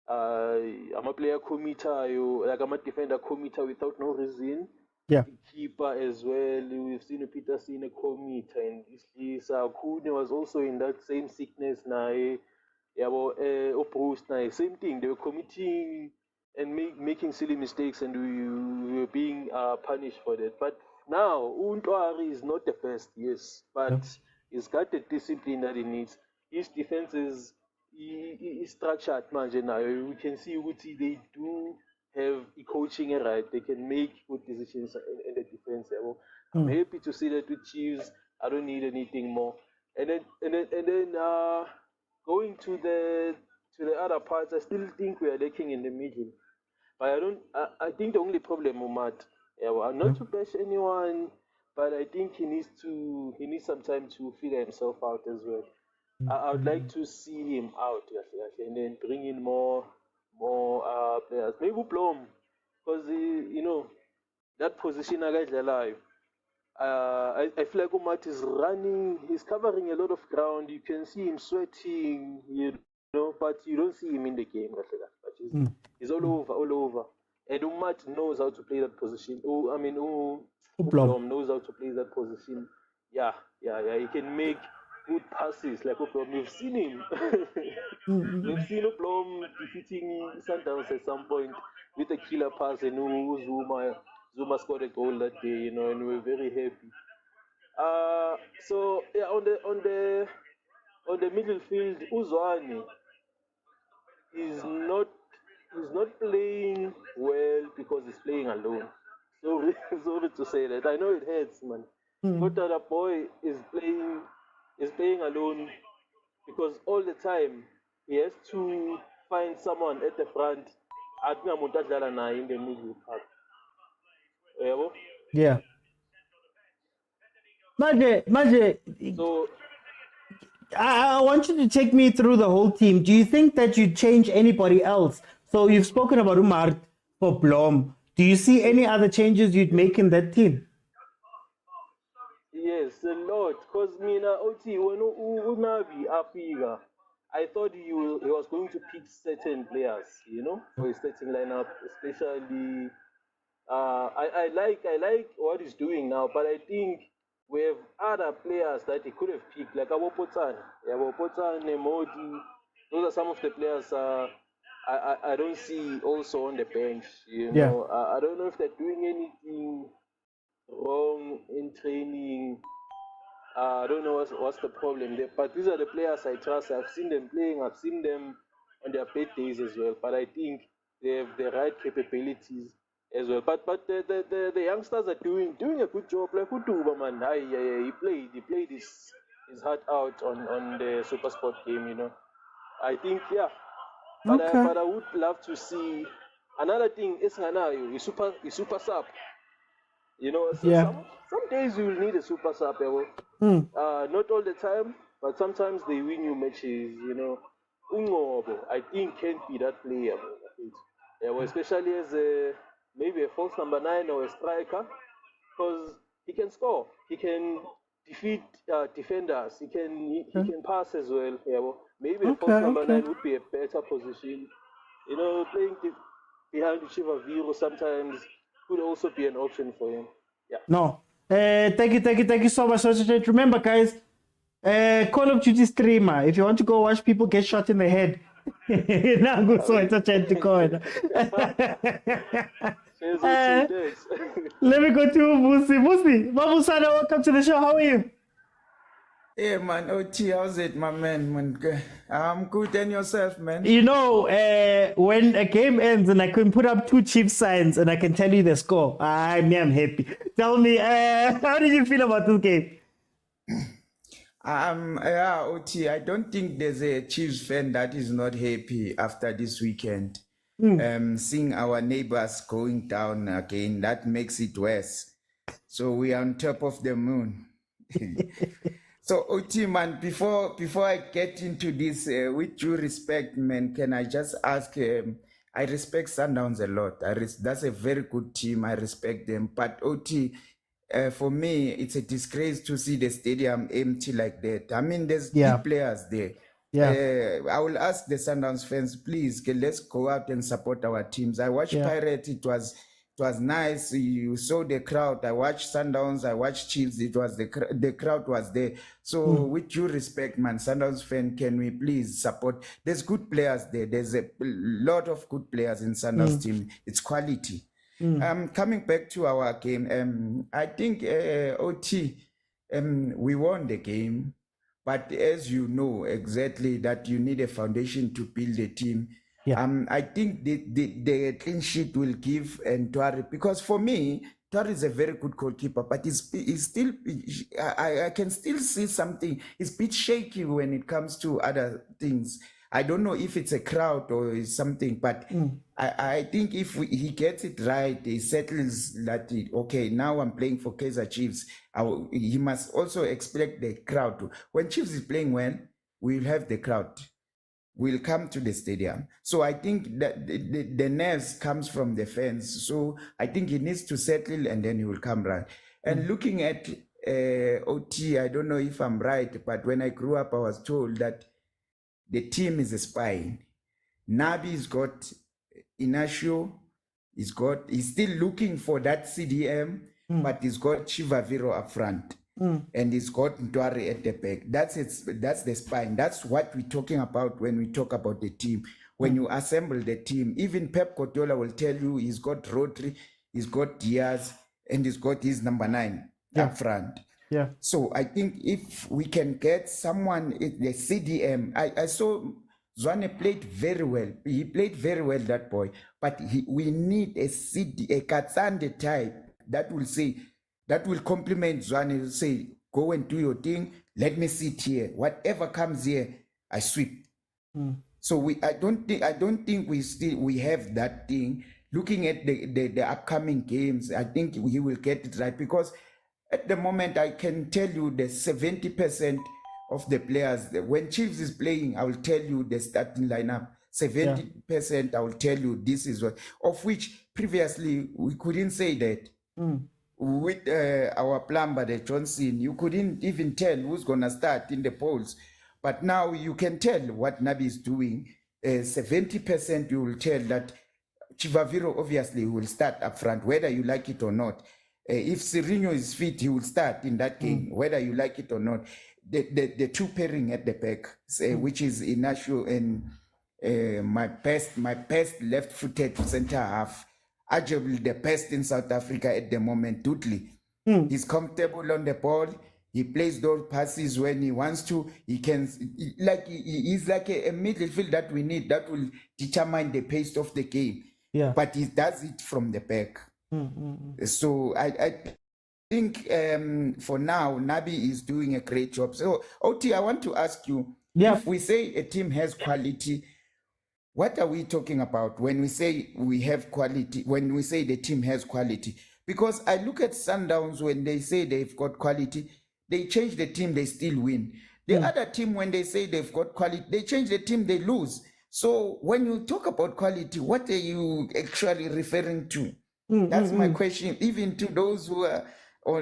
I'm a player committer, like I'm a defender committer without no reason. Yeah. The keeper as well. We've seen Peter in a committer, and Kune was also in that same sickness now. Same thing. They were committing and making silly mistakes, and we were being punished for that. But now, Untwari is not the best, yes, but he's got the discipline that he needs. His defense is structured, man. Now we can see they do have coaching right. They can make good decisions in the defense. I'm happy to see that with Chiefs. I don't need anything more. And then going to the other parts, I still think we are lacking in the middle. But I think the only problem, Umad, not to bash anyone, but I think he needs some time to figure himself out as well. I would like to see him out, and then bring in more players. Maybe Blom, because that position I got alive. I feel like Umat is running. He's covering a lot of ground. You can see him sweating, but you don't see him in the game. But he's all over. And Umat knows how to play that position. Blom knows how to play that position. Yeah. He can make good passes like Blom. We've seen him. We've seen Blom defeating Sundowns at some point with a killer pass, and Zuma scored a goal that day, and we're very happy. So yeah, on the middle field, Uzwani is not playing well because he's playing alone. Sorry to say that. I know it hurts, man. But that boy is playing alone because all the time he has to find someone at the front. In the middle part. Yeah. Maje, So I want you to take me through the whole team. Do you think that you'd change anybody else? So you've spoken about Umar for Blom. Do you see any other changes you'd make in that team? Yes, a lot. Because Mina Oti, when Unabi Afiga, I thought he was going to pick certain players, for his starting lineup, especially. I like what he's doing now, but I think we have other players that he could have picked, like Abopotan, Nemodi. Those are some of the players I don't see also on the bench. I don't know if they're doing anything wrong in training. I don't know what's the problem there, but these are the players I trust. I've seen them playing. I've seen them on their bad days as well. But I think they have the right capabilities as well. But the youngsters are doing a good job. Like Utuba, man, he played his heart out on the Super Sport game. I think But I would love to see another thing. Is super sub. Some days you will need a super sub. Not all the time, but sometimes they win you matches. Ungobo, I think, can't be that player. Especially as maybe a false number 9 or a striker, because he can score, he can defeat defenders, he can pass as well. Maybe a false number 9 would be a better position. Playing behind the Chivaviro sometimes could also be an option for him. No. Thank you so much. Remember, guys, Call of Duty streamer. If you want to go watch people get shot in the head, now go soweto chat to call. Let me go to Musi. Babusana, welcome to the show. How are you? Hey man, OT, how's it, my man? I'm good, and yourself, man? When a game ends and I can put up 2 Chiefs signs and I can tell you the score, I'm happy. Tell me, how did you feel about this game? OT, I don't think there's a Chiefs fan that is not happy after this weekend. Seeing our neighbors going down again, that makes it worse. So we are on top of the moon. So, OT, man, before I get into this, with due respect, man, can I just ask, I respect Sundowns a lot. That's a very good team. I respect them. But, OT, for me, it's a disgrace to see the stadium empty like that. I mean, there's big players there. I will ask the Sundowns fans, please, let's go out and support our teams. I watched Pirates. It was nice. You saw the crowd. I watched Sundowns. I watched Chiefs. It was the crowd was there. So with due respect, man, Sundowns fan, can we please support? There's good players there. There's a lot of good players in Sundowns team. It's quality. Coming back to our game, I think OT, we won the game. But as you know exactly that you need a foundation to build a team. I think the clean sheet will give Ntwari, because for me, Ntwari is a very good goalkeeper, but he's still, I can still see something. He's a bit shaky when it comes to other things. I don't know if it's a crowd or something, but I think if he gets it right, he settles that, okay, now I'm playing for Kaizer Chiefs. He must also expect the crowd. When Chiefs is playing well, we'll have the crowd. Will come to the stadium. So I think that the nerves comes from the fans. So I think he needs to settle and then he will come right. And looking at OT, I don't know if I'm right, but when I grew up, I was told that the team is a spine. Nabi's got Inacio, he's still looking for that CDM, but he's got Chivaviro up front. And he's got Ntwari at the back. That's the spine. That's what we're talking about when we talk about the team. When you assemble the team, even Pep Guardiola will tell you he's got Rodri, he's got Diaz, and he's got his number 9 up front. So I think if we can get someone, the CDM, I saw Tshwane played very well. He played very well, that boy. But we need a Katsande type that will complement Tshwane, say, go and do your thing. Let me sit here. Whatever comes here, I sweep. So I don't think we have that thing. Looking at the upcoming games, I think he will get it right, because at the moment I can tell you the 70% of the players. When Chiefs is playing, I will tell you the starting lineup. 70%, I will tell you this is what, of which previously we couldn't say that. With our plumber, the Johnson, you couldn't even tell who's going to start in the polls. But now you can tell what Nabi is doing. 70% you will tell that Chivaviro obviously will start up front, whether you like it or not. If Serino is fit, he will start in that game, whether you like it or not. The two pairing at the back, which is Inacio and my best left-footed centre half, arguably the best in South Africa at the moment, Dudley. He's comfortable on the ball. He plays those passes when he wants to. He can, he's like a midfield that we need that will determine the pace of the game. Yeah. But he does it from the back. So I think for now, Nabi is doing a great job. So, Oti, I want to ask you, if we say a team has quality, what are we talking about when we say we have quality, when we say the team has quality? Because I look at Sundowns, when they say they've got quality, they change the team, they still win. The other team, when they say they've got quality, they change the team, they lose. So when you talk about quality, what are you actually referring to? That's my question, even to those who are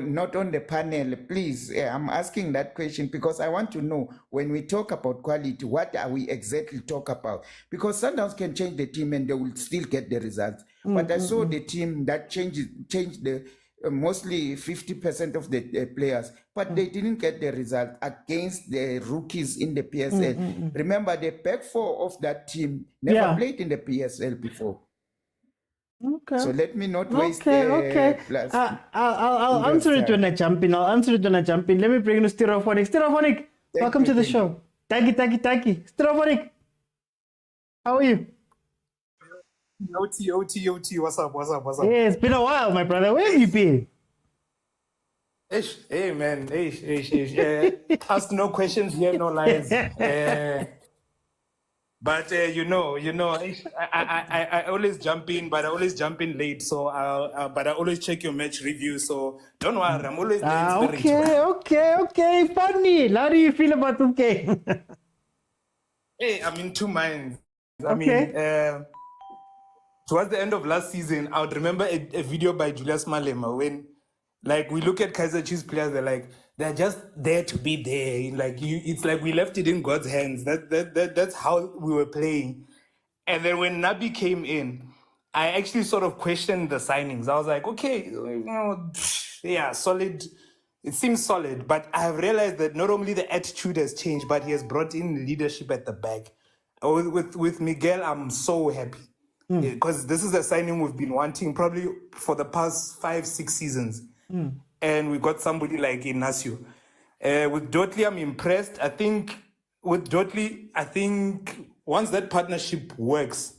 not on the panel, please. I'm asking that question because I want to know, when we talk about quality, what are we exactly talking about? Because Sundowns can change the team and they will still get the results. But I saw the team that changed the mostly 50% of the players, but they didn't get the result against the rookies in the PSL. Remember, the back four of that team never played in the PSL before. Okay. So let me not waste plus. I'll answer it when I jump in. Let me bring in Stereophonic. Stereophonic, welcome to the show. Taki. Stereophonic, how are you? OT, what's up? Yeah, it's been a while, my brother. Where have you been? Hey, man. Ask no questions, hear no lies. But you know, I always jump in, but I always jump in late. So, but I always check your match review. So don't worry, I'm always okay. Funny. How do you feel about this game? Hey, I'm in two minds. I mean, towards the end of last season, I would remember a video by Julius Malema when, like, we look at Kaizer Chiefs players, they're just there to be there. Like, it's like we left it in God's hands. That's how we were playing. And then when Nabi came in, I actually sort of questioned the signings. I was like, okay, solid. It seems solid, but I have realized that not only the attitude has changed, but he has brought in leadership at the back. With Miguel, I'm so happy because this is a signing we've been wanting probably for the past 5-6 seasons. And we got somebody like Inacio. With Dotley, I'm impressed. I think with Dotley, once that partnership works,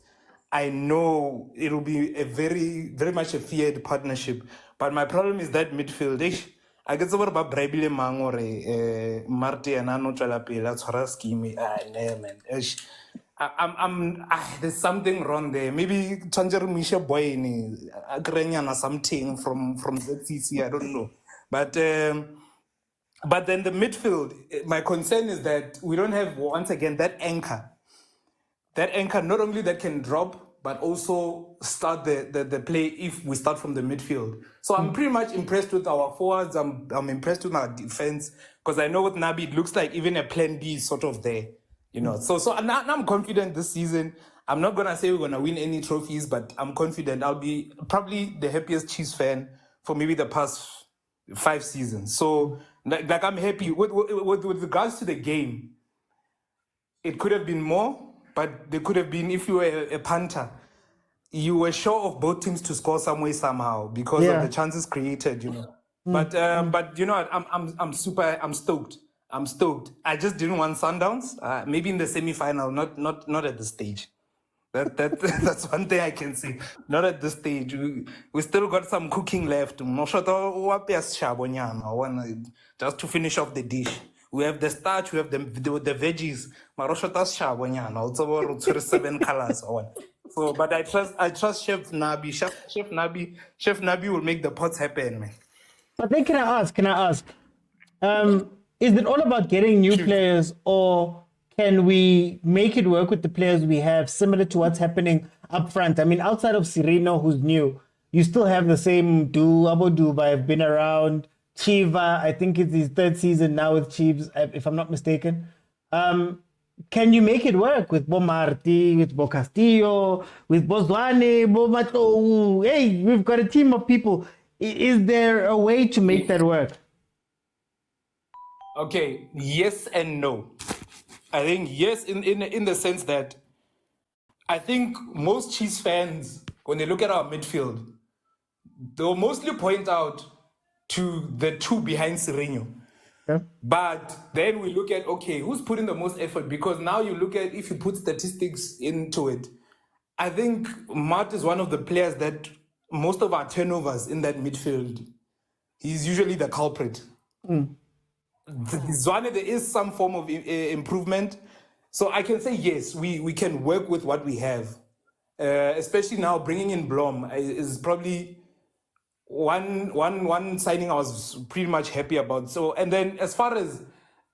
I know it'll be a very, very much a feared partnership. But my problem is that midfield. I guess what about Brabile Mangore, Marte and Ano Chalapela, Tsoraski, man. There's something wrong there. Maybe Tanjer Misha Boyni, Agrenian something from ZCC, I don't know. But then the midfield, my concern is that we don't have, once again, that anchor. That anchor, not only that can drop, but also start the play if we start from the midfield. So I'm pretty much impressed with our forwards. I'm impressed with our defense because I know with Nabi, it looks like even a plan B is sort of there. You know, so now I'm confident this season. I'm not going to say we're going to win any trophies, but I'm confident I'll be probably the happiest Chiefs fan for maybe the past 5 seasons. So, like I'm happy. With regards to the game, it could have been more, but there could have been, if you were a punter, you were sure of both teams to score some way, somehow, because of the chances created, you know. But you know, I'm stoked. I'm stoked. I just didn't want Sundowns. Maybe in the semi-final, not at this stage. That's one thing I can say. Not at this stage. We still got some cooking left. Just to finish off the dish. We have the starch, we have the veggies. Also 7 colors. So, but I trust Chef Nabi. Chef Nabi will make the pots happen, man. But then can I ask? is it all about getting new players, or can we make it work with the players we have, similar to what's happening up front? I mean, outside of Sirino, who's new, you still have the same Abu Dubai have been around. Chiva, I think it's his third season now with Chiefs, if I'm not mistaken. Can you make it work with Bo Marti, with Bo Castillo, with Bozwane, Bo Matou? Hey, we've got a team of people. Is there a way to make that work? Okay, yes and no. I think yes in the sense that I think most Chiefs fans, when they look at our midfield, they'll mostly point out to the two behind Sirino. But then we look at, okay, who's putting the most effort? Because now you look at, if you put statistics into it, I think Mart is one of the players that most of our turnovers in that midfield, he's usually the culprit. Zwane, there is some form of improvement. So I can say, yes, we can work with what we have. Especially now bringing in Blom is probably one signing I was pretty much happy about. So, and then as far as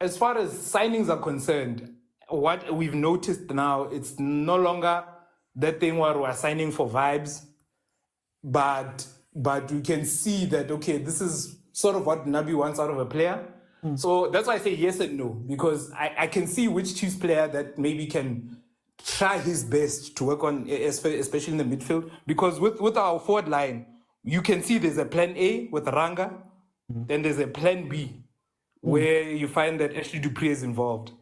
signings are concerned, what we've noticed now, it's no longer that thing where we're signing for vibes, but we can see that, okay, this is sort of what Nabi wants out of a player. So that's why I say yes and no, because I can see which Chiefs player that maybe can try his best to work on, especially in the midfield. Because with our forward line, you can see there's a plan A with Ranga, then there's a plan B where you find that Ashley Dupree is involved.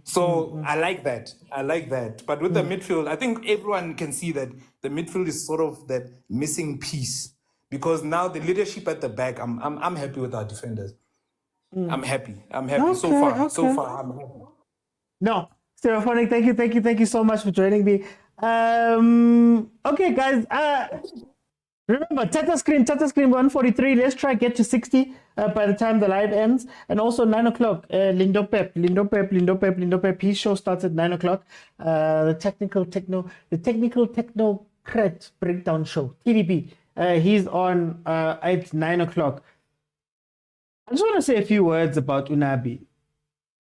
So I like that. But with the midfield, I think everyone can see that the midfield is sort of that missing piece, because now the leadership at the back, I'm happy with our defenders. I'm happy. Okay, So far, I'm happy. No, Stereophonic, thank you so much for joining me. Okay, guys. Remember, Tata screen 143. Let's try get to 60 by the time the live ends. And also 9 o'clock, Lindo Pep. His show starts at 9 o'clock. The technical technocrat breakdown show, TDP. He's on at 9 o'clock. I just want to say a few words about Unabi.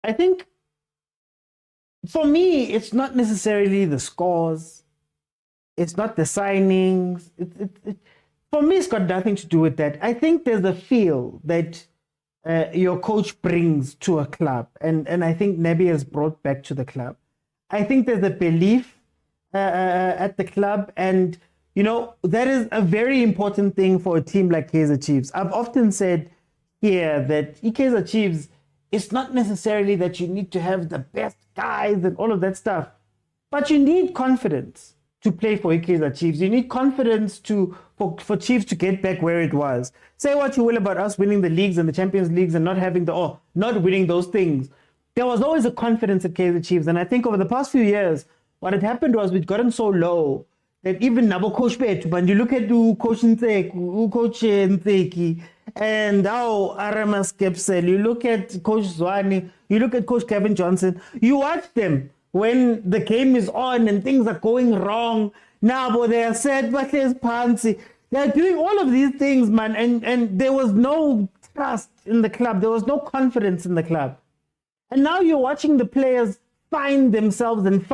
I think, for me, it's not necessarily the scores. It's not the signings. For me, it's got nothing to do with that. I think there's a feel that your coach brings to a club, and I think Nebi has brought back to the club. I think there's a belief at the club, and that is a very important thing for a team like Kaizer Chiefs. I've often said here that Kaizer Chiefs, it's not necessarily that you need to have the best guys and all of that stuff, but you need confidence to play for Kaizer Chiefs. You need confidence for Chiefs to get back where it was. Say what you will about us winning the leagues and the Champions Leagues and not winning those things. There was always a confidence at Kaizer Chiefs, and I think over the past few years, what had happened was we'd gotten so low that even Nabo Coach Betu, when you look at Coach Ntseki, and now Aramas Kepsel, you look at Coach Zwane, you look at Coach Kevin Johnson, you watch them when the game is on and things are going wrong. Now, they are said, but there's Pansy. They're doing all of these things, man, and there was no trust in the club. There was no confidence in the club. And now you're watching the players find themselves in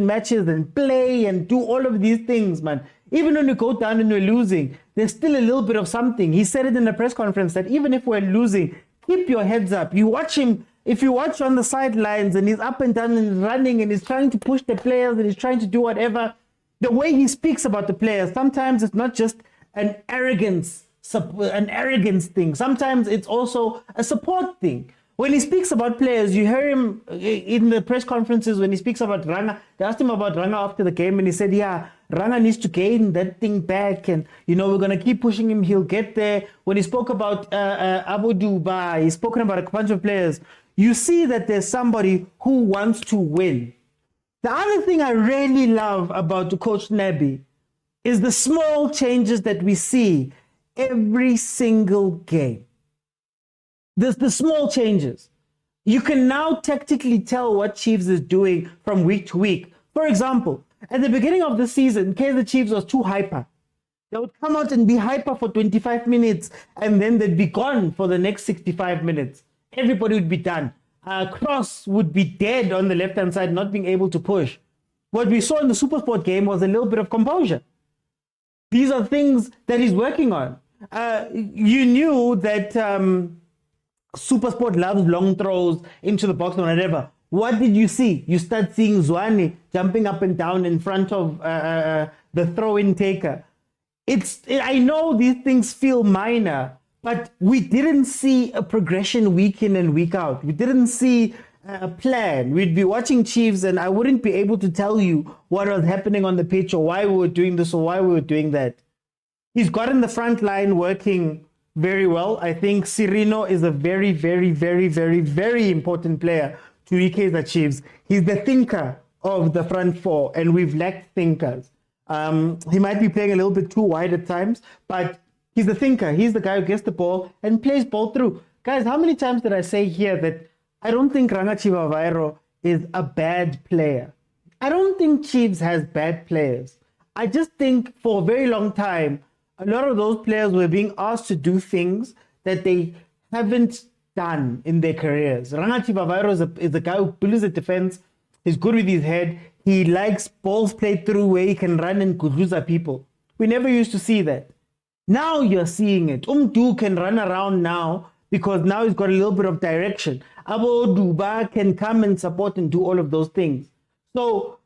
matches and play and do all of these things, man. Even when you go down and we're losing, there's still a little bit of something. He said it in a press conference that even if we're losing, keep your heads up. You watch him, if you watch on the sidelines and he's up and down and running and he's trying to push the players and he's trying to do whatever, the way he speaks about the players, sometimes it's not just an arrogance thing. Sometimes it's also a support thing. When he speaks about players, you hear him in the press conferences when he speaks about Ranga. They asked him about Ranga after the game and he said, yeah, Ranga needs to gain that thing back and, we're going to keep pushing him. He'll get there. When he spoke about Abu Dubai, he's spoken about a bunch of players. You see that there's somebody who wants to win. The other thing I really love about Coach Nebi is the small changes that we see every single game. There's the small changes. You can now tactically tell what Chiefs is doing from week to week. For example, at the beginning of the season, Kaizer Chiefs was too hyper. They would come out and be hyper for 25 minutes and then they'd be gone for the next 65 minutes. everybody would be done. Cross would be dead on the left-hand side, not being able to push. What we saw in the SuperSport game was a little bit of composure. These are things that he's working on. You knew that SuperSport loves long throws into the box or whatever. What did you see? You start seeing Tshwane jumping up and down in front of the throw-in taker. I know these things feel minor, but we didn't see a progression week in and week out. We didn't see a plan. We'd be watching Chiefs and I wouldn't be able to tell you what was happening on the pitch or why we were doing this or why we were doing that. He's gotten the front line working very well. I think Cirino is a very, very, very, very, very important player to Kaizer Chiefs. He's the thinker of the front four, and we've lacked thinkers. He might be playing a little bit too wide at times, but he's the thinker. He's the guy who gets the ball and plays ball through. Guys, how many times did I say here that I don't think Rangachiva Vairo is a bad player? I don't think Chiefs has bad players. I just think for a very long time, a lot of those players were being asked to do things that they haven't done in their careers. Rangachiva Vairo is a guy who builds a defense. He's good with his head. He likes balls played through where he can run and kuzuza people. We never used to see that. Now you're seeing it. Umdu can run around now because now he's got a little bit of direction. Abo Duba can come and support and do all of those things. So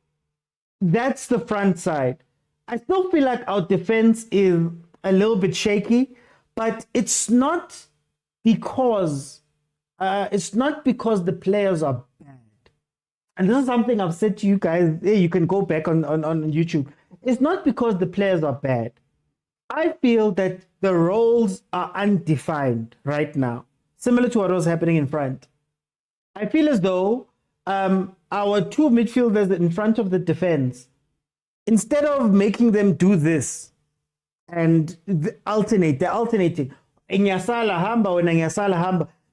that's the front side. I still feel like our defense is a little bit shaky, but it's not because the players are bad. And this is something I've said to you guys. You can go back on YouTube. It's not because the players are bad. I feel that the roles are undefined right now, similar to what was happening in front. I feel as though our two midfielders in front of the defense, instead of making them do this and they're alternating.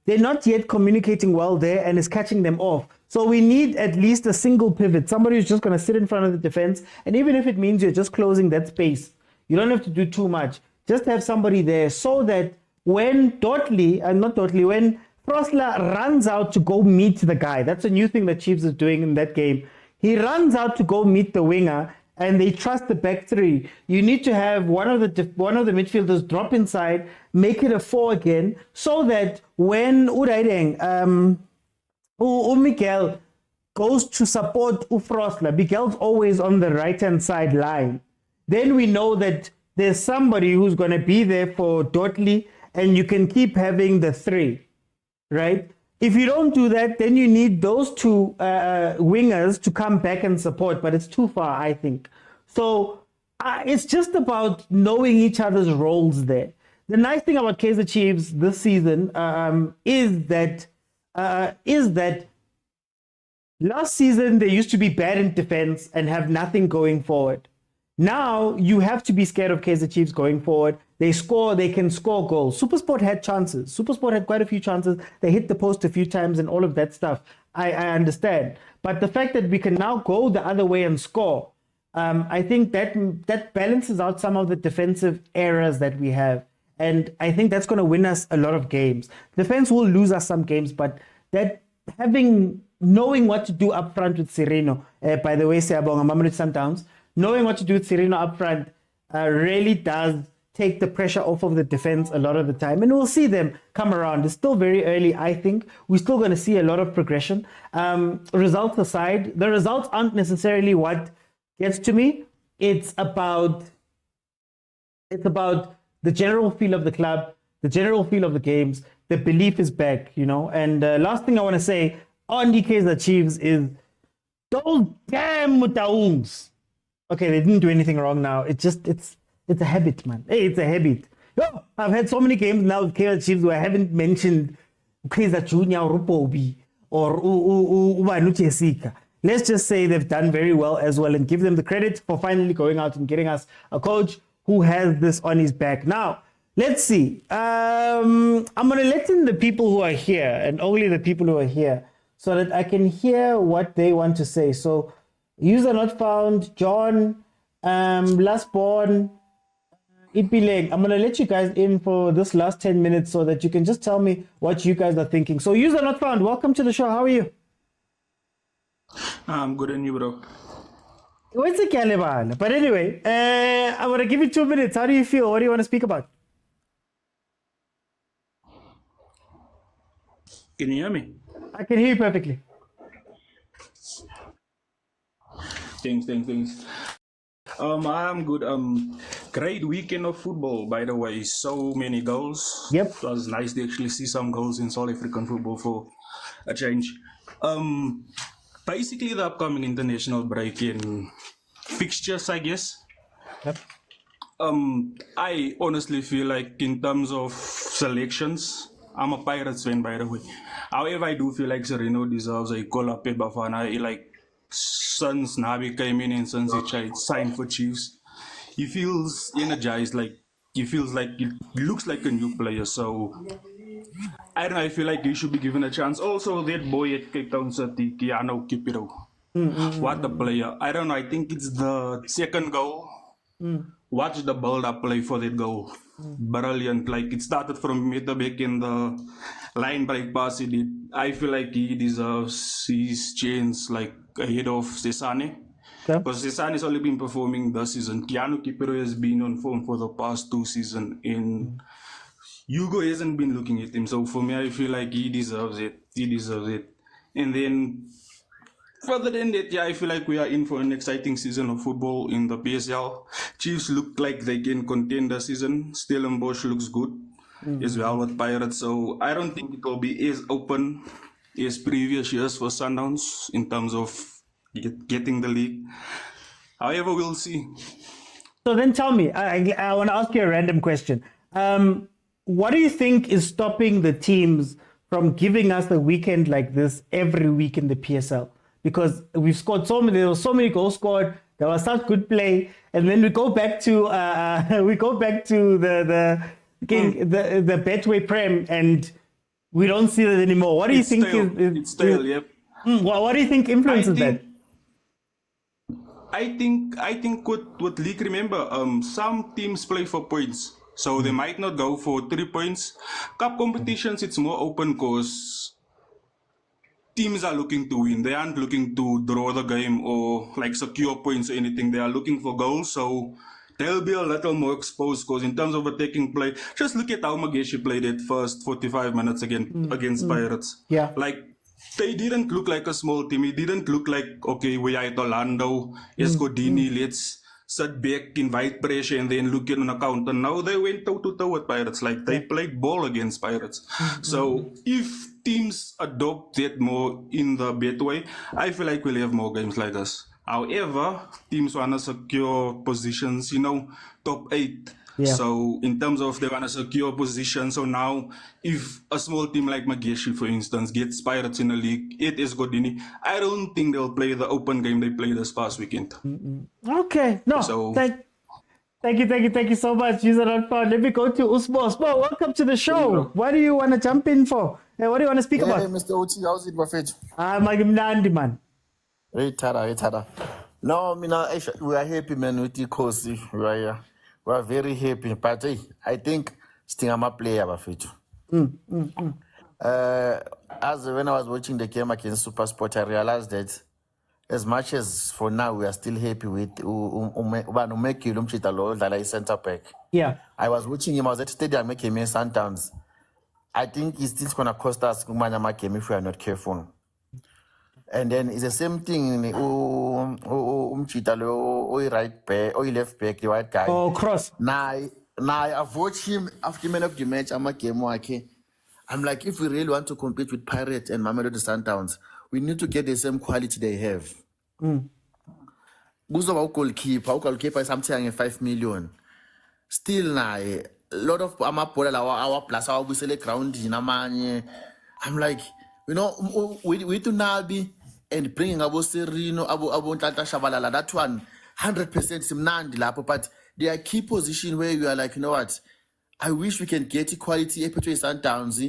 They're not yet communicating well there and is catching them off. So we need at least a single pivot, somebody who's just going to sit in front of the defense. And even if it means you're just closing that space, you don't have to do too much. Just have somebody there so that when when Frosler runs out to go meet the guy, that's a new thing that Chiefs is doing in that game. He runs out to go meet the winger and they trust the back three. You need to have one of the midfielders drop inside, make it a 4 again, so that when Miguel goes to support Frosler, Miguel's always on the right-hand side line. Then we know that there's somebody who's going to be there for Dotley, and you can keep having the 3, right? If you don't do that, then you need those two wingers to come back and support, but it's too far, I think. So it's just about knowing each other's roles there. The nice thing about Kaizer Chiefs this season is that last season they used to be bad in defense and have nothing going forward. Now you have to be scared of Kaizer Chiefs going forward. They can score goals. SuperSport had chances. SuperSport had quite a few chances. They hit the post a few times and all of that stuff. I understand. But the fact that we can now go the other way and score, I think that balances out some of the defensive errors that we have. And I think that's going to win us a lot of games. Defense will lose us some games, but that knowing what to do up front with Cirino, by the way, Siyabonga Mamelodi Sundowns, knowing what to do with Cirino up front really does take the pressure off of the defense a lot of the time. And we'll see them come around. It's still very early, I think. We're still going to see a lot of progression. Results aside, the results aren't necessarily what gets to me. It's about the general feel of the club, the general feel of the games. The belief is back, And last thing I want to say on the Kaizer Chiefs is those damn Motaungs. Okay, they didn't do anything wrong now. It's a habit, man. Hey, it's a habit. Yo, I've had so many games now with Kaizer Chiefs where I haven't mentioned Kaizer Junior or Rupobi or Ubanuchesika. Let's just say they've done very well as well and give them the credit for finally going out and getting us a coach who has this on his back. Now, let's see. I'm going to let in the people who are here and only the people who are here so that I can hear what they want to say. So, user not found, John, last born, Ipileng, I'm going to let you guys in for this last 10 minutes so that you can just tell me what you guys are thinking. So, user not found, welcome to the show. How are you? I'm good, and you, bro? What's the Caliban? But anyway, I'm going to give you 2 minutes. How do you feel? What do you want to speak about? Can you hear me? I can hear you perfectly. Thanks. I'm good. Great weekend of football, by the way. So many goals. Yep. It was nice to actually see some goals in South African football for a change. Basically, the upcoming international break in fixtures, I guess. Yep. I honestly feel like in terms of selections, I'm a Pirates fan, by the way. However, I do feel like Sereno deserves a call up at Bafana. Like, since Nabi came in and since he signed for Chiefs, he feels energized. Like, he looks like a new player. So, I don't know, I feel like he should be given a chance. Also, that boy at Cape Town City, Keanu Kipiro. What a player. I don't know, I think it's the second goal. Watch the build-up play for that goal. Brilliant. Like, it started from Motsepe in the line break pass he did. I feel like he deserves his chance, like, ahead of Cesane. Because Cesane has only been performing this season. Keanu Kipiro has been on form for the past 2 seasons. And Hugo hasn't been looking at him. So for me, I feel like he deserves it. And then, further than that, I feel like we are in for an exciting season of football in the PSL. Chiefs look like they can contend the season. Stellenbosch looks good as well with Pirates. So I don't think it will be as open as previous years for Sundowns in terms of getting the league. However, we'll see. So then tell me, I want to ask you a random question. What do you think is stopping the teams from giving us a weekend like this every week in the PSL? Because we've scored there were so many goals scored, there was such good play, and then we go back to the Betway Prem, and we don't see that anymore. What do you think? It's stale, yep. What do you think influences that? I think with league, remember, some teams play for points. So they might not go for 3 points. Cup competitions, it's more open because teams are looking to win. They aren't looking to draw the game or like secure points or anything. They are looking for goals. So they'll be a little more exposed because in terms of attacking play, just look at how Mageshi played it first 45 minutes against Pirates. Yeah. Like, they didn't look like a small team. It didn't look like, okay, we are at Orlando, Escodini, let's sit back, invite pressure, and then look at an account. And now they went toe-to-toe with Pirates. Like, they played ball against Pirates. So if teams adopt that more in the Betway, I feel like we'll have more games like this. However, teams want to secure positions, top 8. Yeah. So in terms of they want to secure position, so now if a small team like Mageshi, for instance, gets Pirates in the league, it is Godini, I don't think they'll play the open game they played this past weekend. Okay. No, so, thank you so much. Let me go to Usmo. Usmo, welcome to the show. What do you want to jump in for? What do you want to speak about? Hey, Mr. Uti, how's it, Buffett? I'm man. Hey, Tada. No, we are happy, man, with the Kosi. We are very happy. But hey, I think I'm a player, Buffett. As when I was watching the game against Supersport, I realized that as much as for now we are still happy with Umekilum center back. Yeah. I was watching him, I was at the stadium making me Sundowns. I think it's still gonna cost us if we are not careful. And then it's the same thing right back, left back, the white guy. Oh, Cross. Now I've watched him after man of the match. I'm like, if we really want to compete with Pirates and Mamelodi Sundowns, we need to get the same quality they have. Goalkeeper is something 5 million. Still now, a lot of our plus our select ground in Amanye. I'm like, we to Nabi and bringing Abu Serino, Abu Tata Shabalala, that one 100% Simnandi Lapo, but they are key position where you are like, you know what? I wish we can get equality Pitso Sundowns.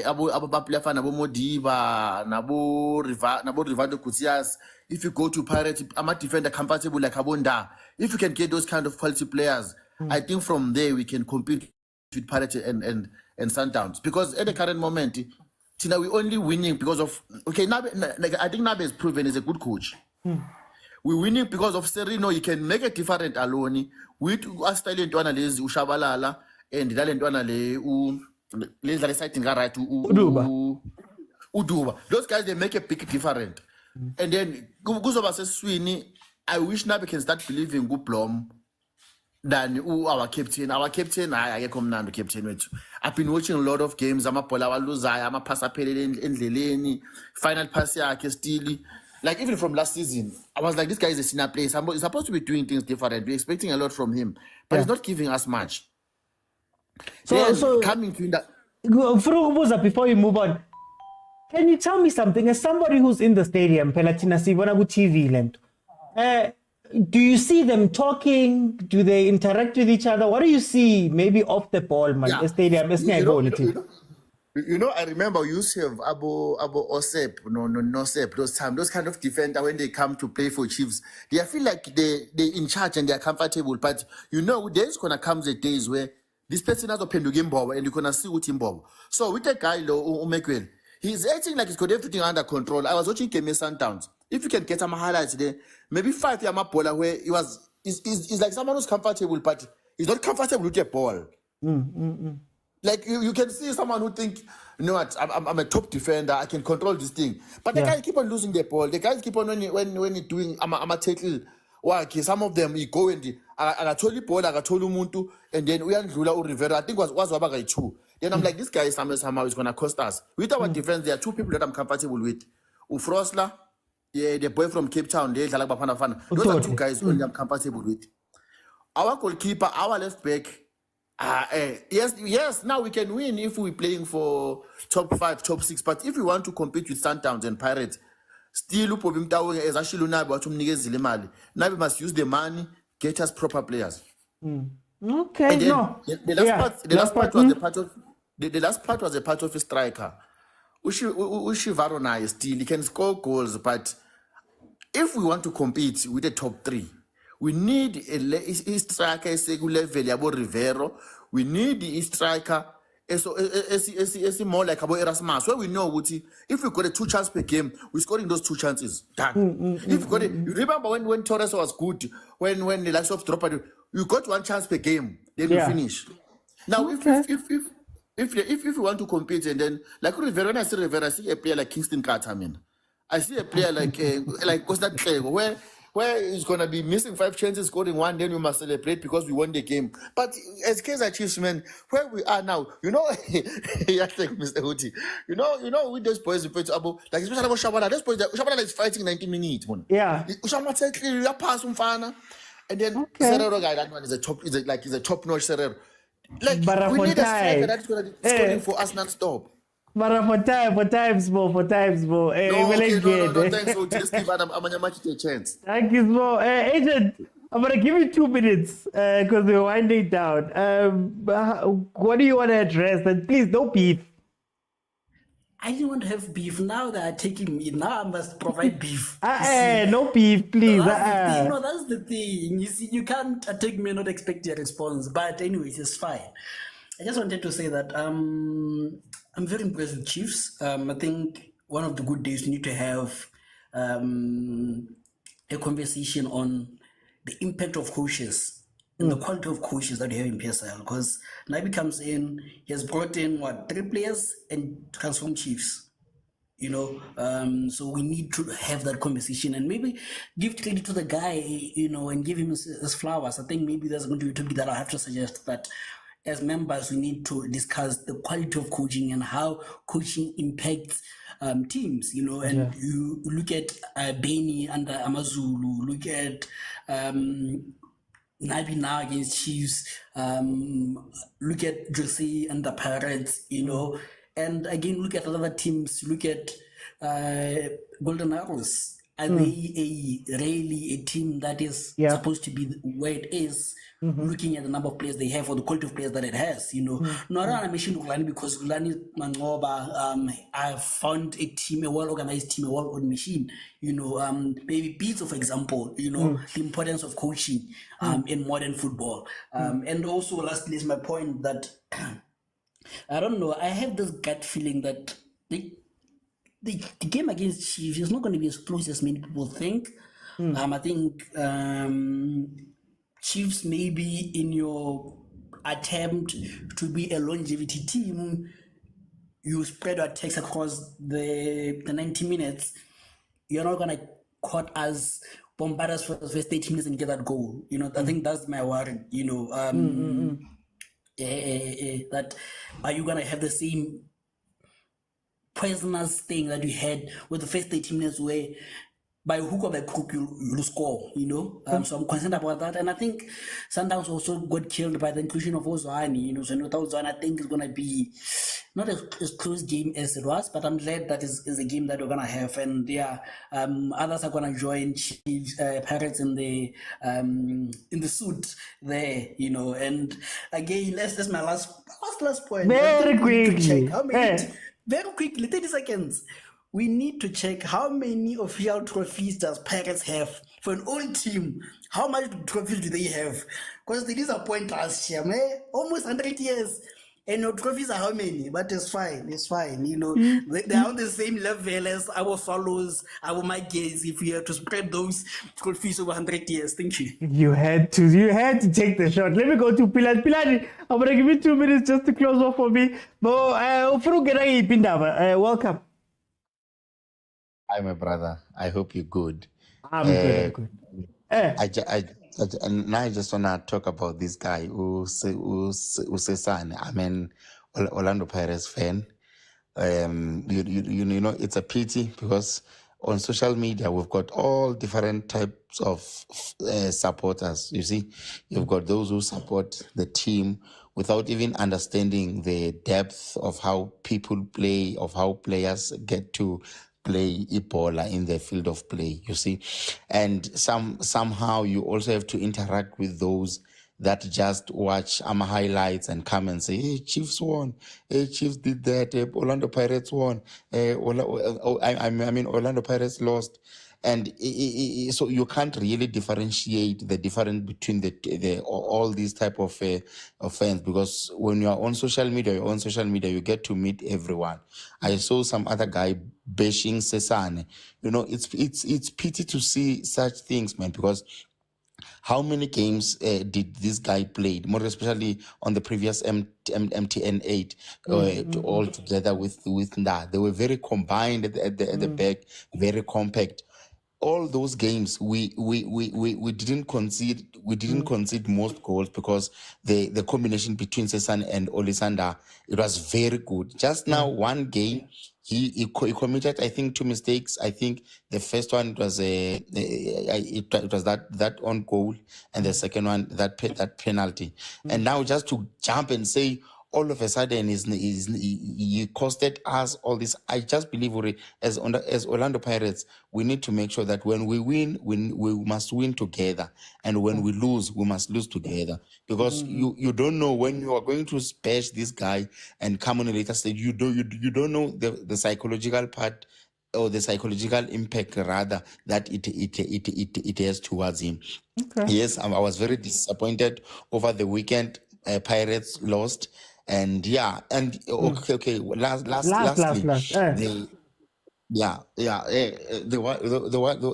Abu Bafana, Abu Modiba, Nabu Rivado Kutias. If you go to Pirates, I'm a defender compatible like Abunda. If you can get those kind of quality players, I think from there we can compete with Pirates and Sundowns. Because at the current moment, Tina, we're only winning because of Nabe, I think Nabe has proven he's a good coach. We're winning because of Serino. You can make a different alone. With us talent one lazy Ushabalala and the talent one le citing right Uduba. Those guys they make a big difference. And then Guzoba says Sweeney, I wish Nabe can start believing good plum than our captain. Our captain, I come now to captain. I've been watching a lot of games. I'm a Pola Luzai, I'm a Pasapele in Leleni, final pass still. Like even from last season, I was like, this guy is a senior player. He's supposed to be doing things different. We're expecting a lot from him, but he's not giving us much. So coming to that. Before you move on, can you tell me something? As somebody who's in the stadium, Pelatina Sivanagu TV land, do you see them talking? Do they interact with each other? What do you see maybe off the ball, man? The stadium. I remember you used to have Abo Osep, no Sep, those kind of defender when they come to play for Chiefs. They feel like they're in charge and they're comfortable. But there's gonna come the days where this person has opened the game ball and you're gonna see with him ball. So with that guy, Umekwel, he's acting like he's got everything under control. I was watching Sundowns. If you can get some highlights there, maybe 5 year Pola where he's like someone who's comfortable, but he's not comfortable with the ball. Like you can see someone who think, you know what, I'm a top defender, I can control this thing. But the guys keep on losing the ball. The guys keep on when he's doing I'm a tackle. Some of them he go and I told you ball, I told you Muntu, and then we and Lula Rivera, I think was Wabaga 2. Then I'm like, this guy somehow is gonna cost us. With our defense, there are 2 people that I'm comfortable with. Ufrosla, the boy from Cape Town, those are 2 guys only I'm comfortable with. Our goalkeeper, our left back. Yes, now we can win if we're playing for top 5, top 6. But if we want to compete with Sundowns and Pirates, still Nabi must use the money, get us proper players. Okay, and then the last part was a part of a striker. Ushi Varona still he can score goals, but if we want to compete with the top 3, we need a striker level about Rivero. We need the striker more like about Erasmus. Where we know if we got a 2 chances per game, we're scoring those 2 chances. Done. If we got you remember when Torres was good, when the likes of dropped, you got 1 chance per game, then we finish. Now if you want to compete and then like Rivero, when I see Rivero, I see a player like Kingston Carter. I see a player like Costa Clego, where he's going to be missing 5 chances, scoring 1, then we must celebrate because we won the game. But as Kaizer Chiefs, man, where we are now, Mr. Houti, with those boys, like especially about Shabala, those boys, Shabala is fighting 90 minutes. Man. Yeah. Ushabala pass Mfana, and then Serrero guy, that one is a top-notch Serrero. Like, we need a striker that's going to be scoring for us non-stop. For times more. Thanks, bro. Agent, I'm gonna give you 2 minutes because we're winding down. What do you want to address? And please, no beef. I didn't want to have beef. Now they are taking me. Now I must provide beef. No beef, please. That's the thing. You see, you can't take me and not expect a response. But anyways, it's fine. I just wanted to say that I'm very impressed with Chiefs. I think one of the good days we need to have a conversation on the impact of coaches and the quality of coaches that you have in PSL. Because Nabi comes in, he has brought in 3 players and transformed Chiefs. So we need to have that conversation and maybe give credit to the guy, and give him his flowers. I think maybe there's going to be a topic that I have to suggest that as members, we need to discuss the quality of coaching and how coaching impacts teams, and you look at Beni under Amazulu, look at Nabi now against Chiefs, look at Jose and the Pirates, and again, look at other teams, look at Golden Arrows. are they really a team that is supposed to be where it is, looking at the number of players they have or the quality of players that it has, Not on a mission Rulani because Rulani Mangoba, I found a team, a well-organized team, a well-oiled machine, maybe Pitso, for example, the importance of coaching in modern football. And also, lastly, is my point that, I don't know, I have this gut feeling that the game against Chiefs is not going to be as close as many people think. I think Chiefs, maybe in your attempt to be a longevity team, you spread your attacks across the 90 minutes. You're not going to caught as bombard us for the first 18 minutes and get that goal. I think that's my worry. That are you going to have the same poisonous thing that you had with the first 18 minutes where by hook or by crook you'll score, so I'm concerned about that. And I think Sundowns also got killed by the inclusion of Ozwani, so without Ozwani, I think it's going to be not as close game as it was, but I'm glad that is a game that we're going to have. And others are going to join Chiefs, Pirates in the suit there, and again, that's my last point. Very quickly. Very quickly, 30 seconds. We need to check how many official trophies does Pirates have for an old team. How much trophies do they have? Because they disappoint last year, man. Almost 100 years. And your trophies are how many? But it's fine. It's fine. They're on the same level as our fellows, our Migos, if we have to spread those trophies over 100 years. Thank you. You had to take the shot. Let me go to Pilar. Pilar, I'm going to give you 2 minutes just to close off for me. Welcome. Hi, my brother. I hope you're good. I'm good. Now I just want to talk about this guy who says, I mean, Orlando Pirates fan. It's a pity because on social media we've got all different types of supporters. You see, you've got those who support the team without even understanding the depth of how people play, of how players get to play Ebola in the field of play, you see. And somehow you also have to interact with those that just watch highlights and come and say, hey, Chiefs won, hey, Chiefs did that, Orlando Pirates won, Orlando Pirates lost. And so you can't really differentiate the difference between all these type of fans, because when you are on social media, you get to meet everyone. I saw some other guy bashing Sesane. It's pity to see such things, man, because how many games did this guy play? More especially on the previous MTN 8, all together with Nda. They were very combined at the back, very compact. All those games we didn't concede. We didn't concede most goals because the combination between Sesane and Olisanda, it was very good. Just now, one game he committed, I think, 2 mistakes. I think the first one was it was that on goal, and the second one that penalty. And now just to jump and say, all of a sudden, he costed us all this. I just believe as Orlando Pirates, we need to make sure that when we win, we must win together. And when we lose, we must lose together. Because you don't know when you are going to bash this guy and come on a later stage. You don't know the psychological part or the psychological impact rather that it has towards him. Okay. Yes, I was very disappointed over the weekend. Pirates lost. And lastly, the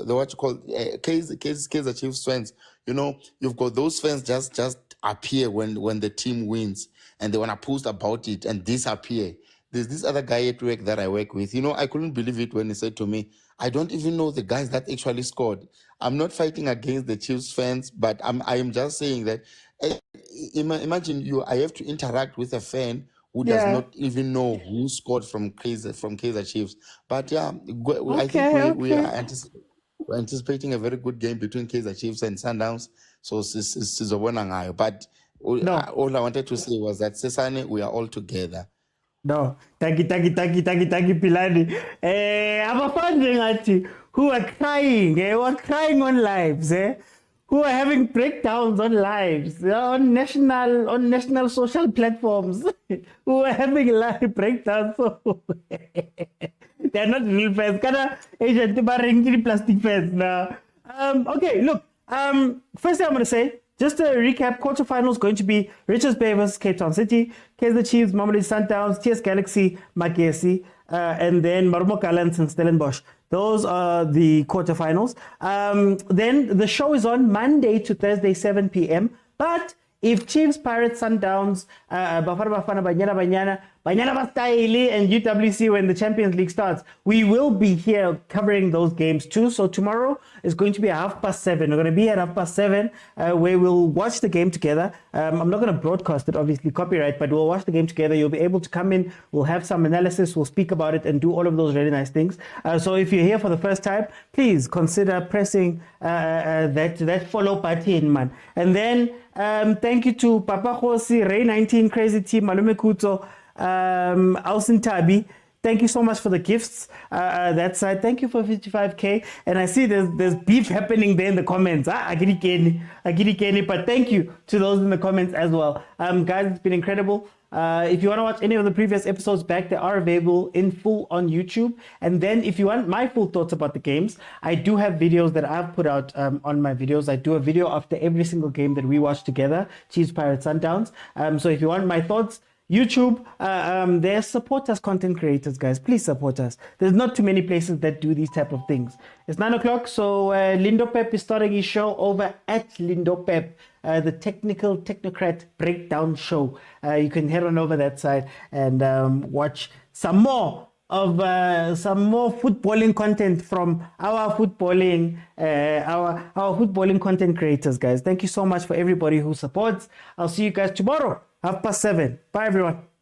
what you call Kaizer Chiefs fans. You've got those fans just appear when the team wins, and they want to post about it and disappear. There's this other guy at work that I work with. I couldn't believe it when he said to me, I don't even know the guys that actually scored. I'm not fighting against the Chiefs fans, but I am just saying that. Imagine I have to interact with a fan who does not even know who scored from Kaizer Chiefs. But I think we are anticipating a very good game between Kaizer Chiefs and Sundowns. So but all I wanted to say was that Sesane, we are all together. No, thank you, Pilani. I'm a fan ngathi who are crying, who are crying on lives, who are having breakdowns on lives, on national social platforms, who are having live breakdowns. So they're not real fans. Kana agent plastic fans now. Okay, look. First thing I'm gonna say, just to recap, quarterfinals going to be Richards Bay versus Cape Town City, Kaizer Chiefs, Mamelodi Sundowns, TS Galaxy, Magesi, and then Marmo Gallants and Stellenbosch. Those are the quarterfinals. Then the show is on Monday to Thursday, 7 p.m. But if Chiefs, Pirates, Sundowns, Bafana, Banyana Style, and UWC when the Champions League starts, we will be here covering those games too. So tomorrow is going to be at 7:30. We're going to be at 7:30 where we'll watch the game together. I'm not going to broadcast it, obviously, copyright, but we'll watch the game together. You'll be able to come in. We'll have some analysis. We'll speak about it and do all of those really nice things. So if you're here for the first time, please consider pressing that follow button, man. And then thank you to Papa Khosi, Ray 19, Crazy Team, Malume Kuto, Alcin Tabi. Thank you so much for the gifts. That side, thank you for 55k. And I see there's beef happening there in the comments. I get it, but thank you to those in the comments as well. Guys, it's been incredible. If you want to watch any of the previous episodes back, they are available in full on YouTube. And then if you want my full thoughts about the games, I do have videos that I've put out on my videos. I do a video after every single game that we watch together, Chiefs, Pirates, Sundowns. So if you want my thoughts, YouTube, there's support us content creators, guys. Please support us. There's not too many places that do these type of things. It's 9 o'clock, so Lindo Pep is starting his show over at Lindo Pep, the technocrat breakdown show. You can head on over that side and watch some more footballing content from our footballing content creators, guys. Thank you so much for everybody who supports. I'll see you guys tomorrow, 7:30. Bye, everyone.